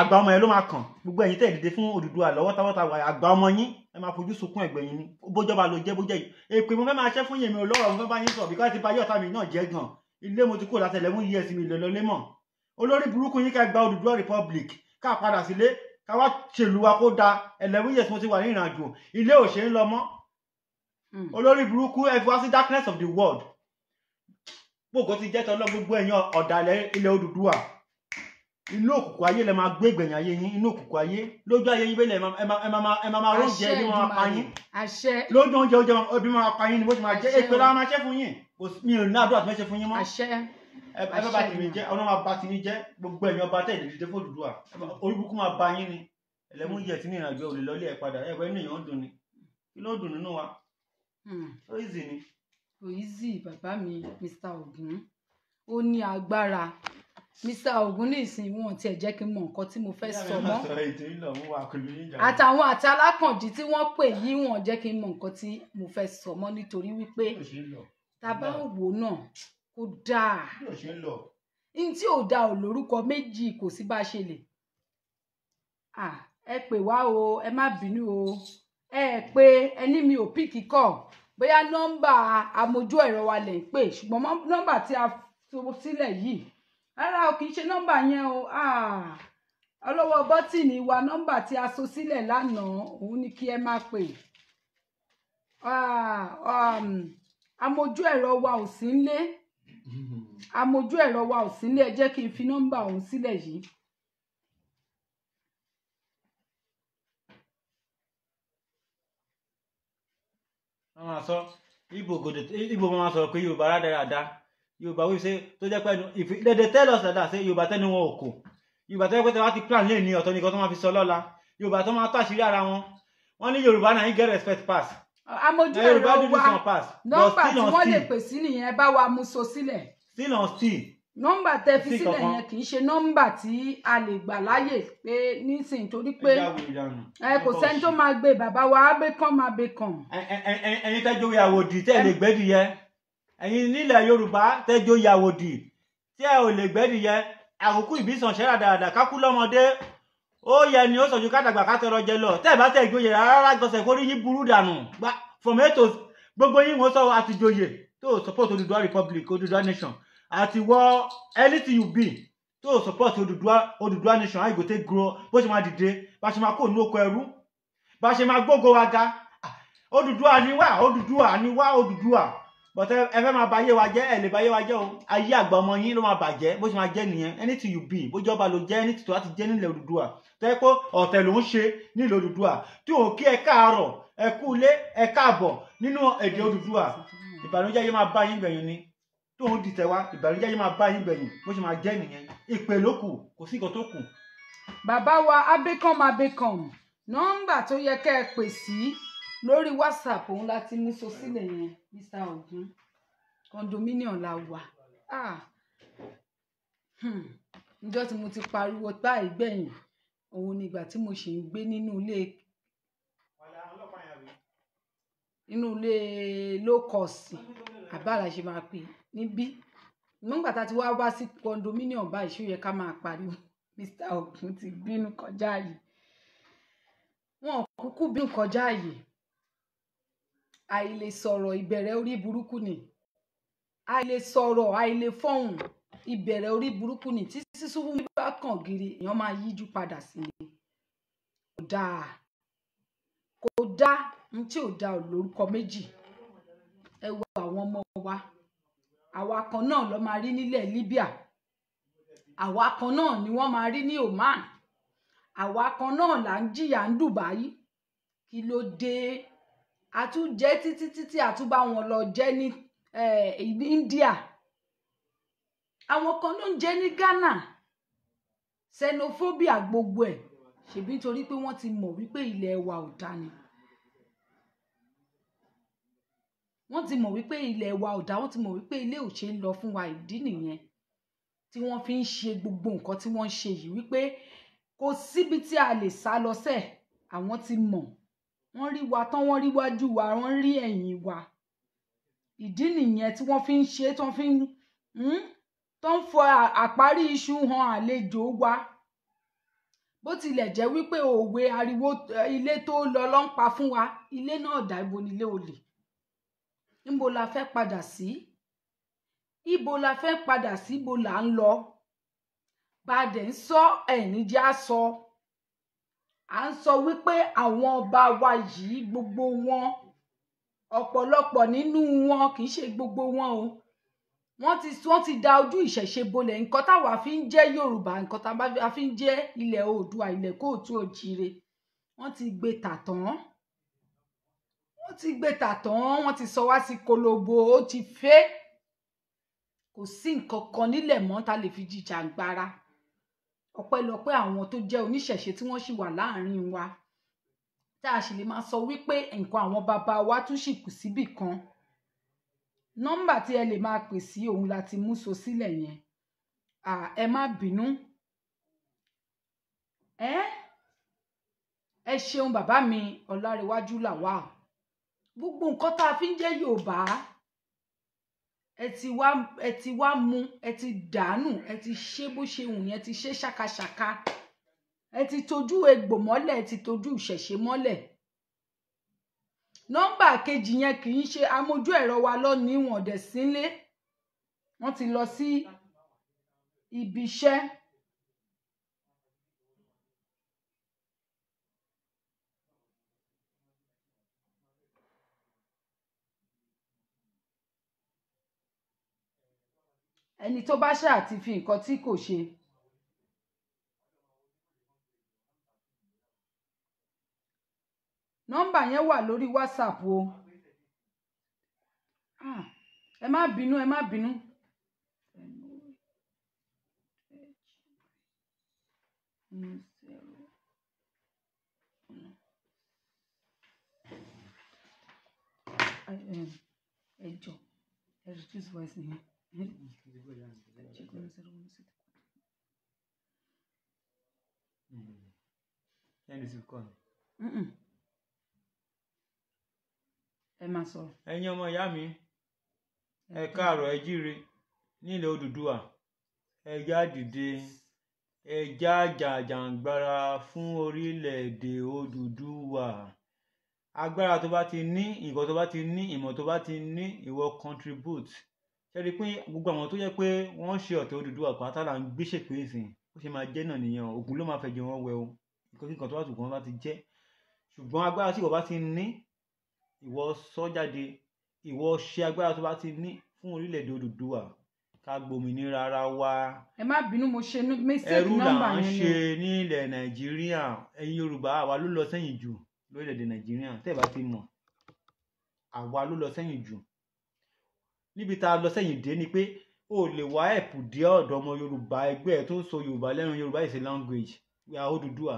àgbà ọmọ yẹn ló máa kàn gbogbo ẹ̀yin tẹ̀ dìde fún Odùduwà lọ́wọ́ táwọ́ta wà àgbà ọmọ yín ẹ máa fojú sunkún ẹ̀gbẹ̀yìn ni bójọba ló jẹ́ bójẹ́ yìí èpè mo fẹ́ máa ṣẹ́ fún yèmí olóró mo fẹ́ bá yín sọ bí ká ti bá yọ̀tá mi náà jẹ́ gan ilé mo ti kó látẹ̀lẹ́ mú yíyẹ sí mi lè lọ lé mọ̀ olórí burúkú yín ká gba Odùduwà Republic ká padà sílé ká wá ṣèlú wa kó da 11 years mo ti wà ní ìrìnàjò ilé ò ṣe ń lọ mọ́ olórí burúkú ẹ fi wá sí darkness of the world gbogbo ti jẹ́ tọ́lọ́ gbogbo ẹ̀yàn ọ̀dàlẹ̀ ilẹ̀ Odùduwà inú òkùnkùn ayé lẹ máa gbé ìgbẹ̀yìn ayé yín inú òkùnkùn ayé lójú ayé yín bẹ́ẹ̀ ẹ máa róúnjẹ ẹbí máa pa yín lójú oúnjẹ ẹbí máa pa yín ni bó ti máa jẹ́ èpè láwọn máa ṣẹ́ fún yín mi ò ní àdúrà tó fẹ́ ṣe fún yín mọ́ ẹ fẹ́ bá tìmí jẹ́ ọ̀nà máa bá tìmí jẹ́ gbogbo ẹ̀yìn ọba tẹ̀ ìdíje fún Odùduwà orí burúkú máa bá yín ni ẹlẹ́mú yẹ̀ sí ní ìrìnàjò òlè lọ́lé ẹ̀ padà ẹ̀wẹ̀ inú èèyàn ń dùn ni kí ló dùn nínú wa ó easy ni. kò easy bàbá mi Mr. Ogun ó ní agbára Mr. Ogun ní ìsìn wọn tiẹ̀ jẹ́ kí n mọ nǹkan tí mo fẹ́ sọ mọ́ àtàwọn àti alákànjí tí wọ́n pè yí wọn jẹ́ kí n mọ nǹkan tí mo fẹ́ sọ mọ́ nítorí wípé tá a bá ń wò náà kò dáa ní tí ò dáa ò lórúkọ méjì kò sí bá a ṣe lè ẹ pè wá o ẹ má bínú o ẹ pé ẹni mi ò píkì kọ bóyá nọ́mbà amójú ẹ̀rọ wa lè pè ṣùgbọ́n nọ́mbà tí a fi sílẹ̀ yìí rárá o kì í ṣe nọ́mbà yẹn o ọlọ́wọ́ bọ́tìnì wa nọ́mbà tí a so sílẹ̀ lánàá òun ni kí ẹ máa pè amójú ẹ̀rọ wa ò sí nílé amójú ẹ̀rọ wa ò sí nílé ẹ jẹ́ kí n fi nọ́mbà òun sílẹ̀ yìí. wọ́n máa sọ Igbo máa sọ pé Yorùbá rádaràda Yorùbá wí ṣe tó jẹ́ pé they tell us that ṣe Yorùbá tẹ́nu wọn ò kò Yorùbá tẹ́lẹ̀ pé tí wọ́n ti plan lé ní ọ̀tọ̀ nìkan tó máa fi sọ lọ́la Yorùbá tó máa tó àṣírí ara wọn wọ́n ní Yorùbá náà yín get respect pass. amójú ẹ̀rọ wa nọ́mbà tí wọ́n lè pè sí nìyẹn bá wa mú so sílẹ̀. still on still. nọ́mbà tẹ́ fi sílẹ̀ yẹn kì í ṣe nọ́mbà tí a lè gbà láyè pé nísìnyí torí pé kò sẹ́ni tó máa gbé bàbá wa abẹ́kàn máa bẹ́kàn. ẹ̀yin tẹ́jọ́ ìyàwó dì tẹ́ ẹ lè gbẹ́dì yẹ ẹ̀yin nílẹ̀ Yorùbá tẹ́jọ́ ìyàwó dì tí ẹ ò lè gbẹ́dì yẹ àkókò ìbísàn ṣẹ́ra dáadáa kákú lọ́mọdé ó yẹ ni ó sọ̀jú kádàgbà kátọrọ jẹ lọ tẹ́ ẹ bá tẹ́ ìjòyè rárá gbọ́sẹ̀ kórí yín burú dànù from A to gbogbo yín wọ́n sọ àtijọ́yè tó support Odùduwà Republic Odùduwà nation àti wọ anything you be tó support Odùduwà nation how you go take grow bó ṣe máa dìde bá ṣe máa kó ní oko ẹrú bá ṣe máa gbógo wa ga Odùduwà ni wá Odùduwà but ẹ fẹ́ máa báyé wa jẹ́ ẹ lè báyé wa jẹ́ o ayé àgbà ọmọ yín ló máa bàjẹ́ bó ṣe máa jẹ́ nìyẹn anything you be bó jọba ló jẹ́ anything tó láti jẹ́ nílẹ̀ Odùduwà tẹ́ pé ọ̀tẹ̀ ló ń ṣe nílẹ̀ Odùduwà tí òun kí ẹ káàárọ̀ ẹ kú ilé ẹ káàbọ̀ nínú èdè Odùduwà ìbànújẹ́ yìí máa bá yín gbẹ̀yìn ni tóun dìtẹ̀ wá ìbànújẹ́ yìí máa bá yín gbẹ̀yìn bó ṣe máa jẹ́ nìyẹn ìpè ló kù kò sí nǹkan tó kù. bàbá wa abẹ́kàn nọ́mbà tó yẹ kẹ́ ẹ pè sí lórí WhatsApp òun láti mú so sílẹ̀ yẹn Mr. Ogun condominium la wà níjọ́ tí mo ti pariwo tá ìgbẹ̀yìn òun ni ìgbà tí mo ṣì ń gbé nínú ilé low cost àbára ṣe máa pè níbí nígbà tá a ti wá sí condominium báyìí ṣó yẹ ká máa pariwo Mr. Ogun ti bínú kọjá yìí wọn kúkú bínú kọjá yìí àìlè sọ̀rọ̀ ìbẹ̀rẹ̀ orí burúkú ni àìlè sọ̀rọ̀ àìlè fọhùn ìbẹ̀rẹ̀ orí burúkú ni tí sísúfú mi bá kàn gírí èèyàn máa yíjú padà sí i kò dáa n tí ò dáa lórúkọ méjì ẹ wo àwọn ọmọ wa àwa kan náà ló máa rí nílẹ̀ Libya àwa kan náà ni wọ́n máa rí ní Oman àwa kan náà là ń jìyà ní Dubai kí ló dé àtúnjẹ títí àtúbá wọn lọ jẹ ní India àwọn kan ló ń jẹ ní Ghana xenophobia gbogbo ẹ̀ ṣebí nítorí pé wọ́n ti mọ̀ wípé ilẹ̀ wa ò dá ni wọ́n ti mọ̀ wípé ilẹ̀ wa ò dá wọ́n ti mọ̀ wípé ilé ò ṣe ń lọ fún wa ìdí nìyẹn tí wọ́n fi ń ṣe gbogbo nǹkan tí wọ́n ń ṣe yìí wípé kò síbi tí a lè sá lọ sẹ́ àwọn ti mọ̀ wọ́n rí wa tán wọ́n rí wájú wa wọ́n rí ẹ̀yìn wa ìdí nìyẹn tí wọ́n fi ń ṣe tó ń fọ àparí iṣu hàn àlejò wa bó tilẹ̀ jẹ́ wípé òwe ariwo ilé tó lọ ló ń pa fún wa ilé náà dà ibo nílé olè níbo la fẹ́ padà sí ibo la fẹ́ padà sí ibo là ń lọ bá a dẹ̀ ń sọ ẹ̀ní jẹ́ á sọ à ń sọ wípé àwọn ọba wa yìí gbogbo wọn ọ̀pọ̀lọpọ̀ nínú wọn kì í ṣe gbogbo wọn o wọ́n ti da ojú ìṣẹ̀ṣe bolẹ̀ nǹkan táwa fi ń jẹ́ Yorùbá nǹkan táwa fi ń jẹ́ ilẹ̀ Oòduà ilẹ̀ kóòtù òjíire wọ́n ti gbé tàtán wọ́n ti sọ wá sí kolobo ó ti fẹ́ kò sí nǹkan kan nílẹ̀ mọ́ ta lè fi jìjàǹgbara ọpẹ́lọpẹ́ àwọn tó jẹ́ oníṣẹ̀ṣe tí wọ́n sì wà láàrin wa tá a sì lè máa sọ wípé nǹkan àwọn bàbá wa tún sì kù síbì kan nọ́mbà tí ẹ lè máa pè sí òun láti mú so sílẹ̀ yẹn ẹ má bínú ẹ ṣeun bàbá mi Ọlárẹ̀wájú Lawal gbogbo nǹkan tá a fi ń jẹ́ Yorùbá ẹ ti wá mú ẹ ti dànù ẹ ti ṣe bó ṣe wù yẹn ẹ ti ṣe ṣàkàṣàkà ẹ ti tojú egbò mọ́lẹ̀ ẹ ti tojú ìṣẹ̀ṣe mọ́lẹ̀ nọ́mbà kejì yẹn kì í ṣe amójú ẹ̀rọ wa lónìí wọn dẹ̀ sílé wọ́n ti lọ sí ibi iṣẹ́ ẹni tó bá ṣáà ti fi nǹkan tí kò ṣe nọ́mbà yẹn wà lórí WhatsApp o ẹ má bínú ẹ jọ ẹ reduce voice nìyẹn. Ẹ máa sọ. Ẹ̀yin ọmọ ìyá mi ẹ káàárọ̀ ẹ jíire nílẹ̀ Odùduwà ẹ já dìde ẹ já jàjàǹgbara fún orílẹ̀-èdè Odùduwà agbára tó bá ti ní nǹkan tó bá ti ní ìmọ̀ tó bá ti ní ìwọ contribute ṣe rí i pé gbogbo àwọn tó yẹ pé wọ́n ṣe ọ̀tẹ̀ Odùduwà pátá là ń gbé ṣèpè ìsìn ó ṣe máa jẹ́ náà nìyẹn Ògún ló máa fẹ̀jẹ̀ wọn wẹ̀ o nǹkan tó bá tù kàn láti jẹ́ ṣùgbọ́n agbára tí ìwọ bá ti ní ìwọ sọ jáde ìwọ ṣe agbára tó bá ti ní fún orílẹ̀-èdè Odùduwà ká gbòmìnira ara wa. Ẹ má bínú mo ṣe mistake nọ́mbà yẹn ni. ẹrú là ń ṣe ní ilẹ̀ Nàìjíríà ẹ̀yin Yorùbá àwa ló lọ sẹ́yìn jù lórílẹ̀-èdè Nàìjíríà tẹ́ ẹ bá ti mọ̀ àwa ló lọ sẹ́yìn jù níbi tá a lọ sẹ́yìn dé ni pé o lè wá ẹ̀pù dé ọ̀dọ̀ ọmọ Yorùbá ẹgbẹ́ ẹ tó ń sọ Yorùbá lẹ́nu Yorùbá is a language we are Odùduwà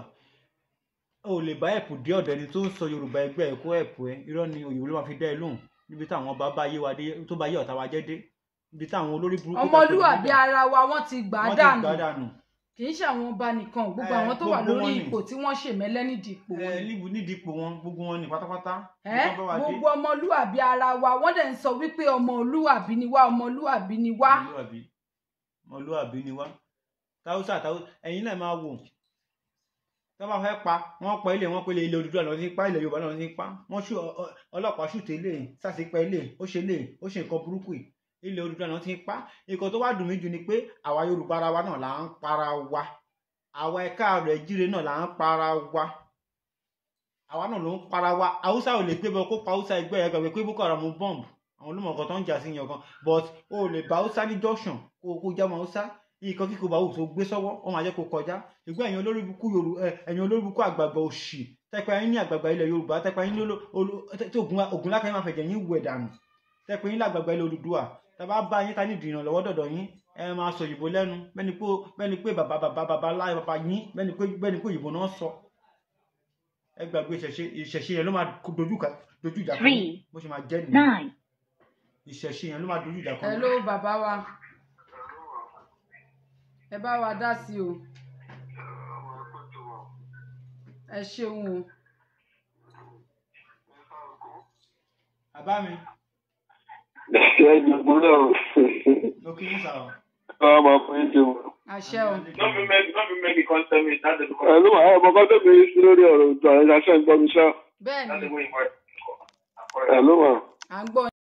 o lè bá ẹ̀pù dé ọ̀dọ̀ ẹni tó ń sọ Yorùbá ẹgbẹ́ ẹ kó ẹ̀pù ẹ irọ́ ni òyìnbó ló máa fi dá ẹ lóhùn níbi táwọn ọba bá yé wa dé tó bá yé ọ̀tá wa jẹ́ dé níbi táwọn olórí burúkú ọmọlúwàbí ara wa wọ́n ti gbà dànù kì í ṣe àwọn ọba nìkan gbogbo àwọn tó wà lórí ipò tí wọ́n ṣèmẹ́lẹ́ nídìí ipò wọn. nídìí ipò wọn gbogbo wọn ní pátápátá. gbogbo ọmọlúwàbí ara wa wọ́n dẹ̀ ń sọ wípé ọmọlúwàbí ni wá ọmọlúwàbí ni wá. ọmọlúwàbí ni wá. táwùsà ẹ̀yin náà máa wò tí wọ́n bá fẹ́ pa wọ́n pa ilé wọn pé ilé Odùduwà náà ti pa ilẹ̀ Yorùbá náà ti pa wọ́n ṣú ọlọ́pàá ṣùtẹ̀ ilé sàṣepẹ́ ilé ó ṣe nǹkan burúkú yìí ilẹ̀ Odùduwà náà ti pa nǹkan tó wá dùn mí jù ni pé àwa Yorùbá ara wa náà là ń para wa àwa ẹ̀ka rẹ̀ jíire náà là ń para wa àwa náà ló ń para wa Haúsá ò lè gbé bọ kó pa Haúsá ẹgbẹ́ ẹ̀ gbàgbé pé Boko Haram bọ́ǹbù àwọn olùmọ̀ọ́kọ̀ tó ń jà sí yẹn kan but o lè bá Haúsá ní junction kó já mọ́ Haúsá nǹkan kíkó bá wù tó gbé sọ́wọ́ ó máa jẹ́ kó kọjá ṣùgbọ́n ẹ̀yin olórúkú àgbààgbà òṣì tẹ́pẹ́ yín ní àgbààgbà ilẹ̀ Yorùbá tẹ́pẹ́ yín tí Ògúnlákà máa fẹ̀jẹ̀ yín wẹ̀ dànù tẹ́pẹ́ yín lágbààgbà ilẹ̀ Odùduwà tàbá bá yín ta ní ìdìràn lọ́wọ́ dọ̀dọ̀ yín ẹ máa sọ òyìnbó lẹ́nu bẹ́ni pé bàbá láì bàbá yín bẹ́ni pé òyìnbó náà sọ ẹ gbàgbé ìṣẹ̀ṣe yẹn ló máa dojú ìjà kan bó ṣe máa jẹ́ nìyẹn ìṣẹ̀ṣe yẹn ló máa dojú ìjà kan. hello bàbá wa ẹ bá wa dá sí o ẹ ṣeun o. bàbá mi. ṣé ìgbàgbọ́ náà. lókè ní sàrọ̀. báwa máa fún yín jẹun. àṣẹ o. ẹ ló wà ẹ mọ kọ́tọ́ mi sí lórí ọ̀rọ̀ ìtàn ẹ̀yà ṣẹ́ ń gbọ́ mi ṣá. bẹ́ẹ̀ ni. ẹ ló wà. à ń gbọ́.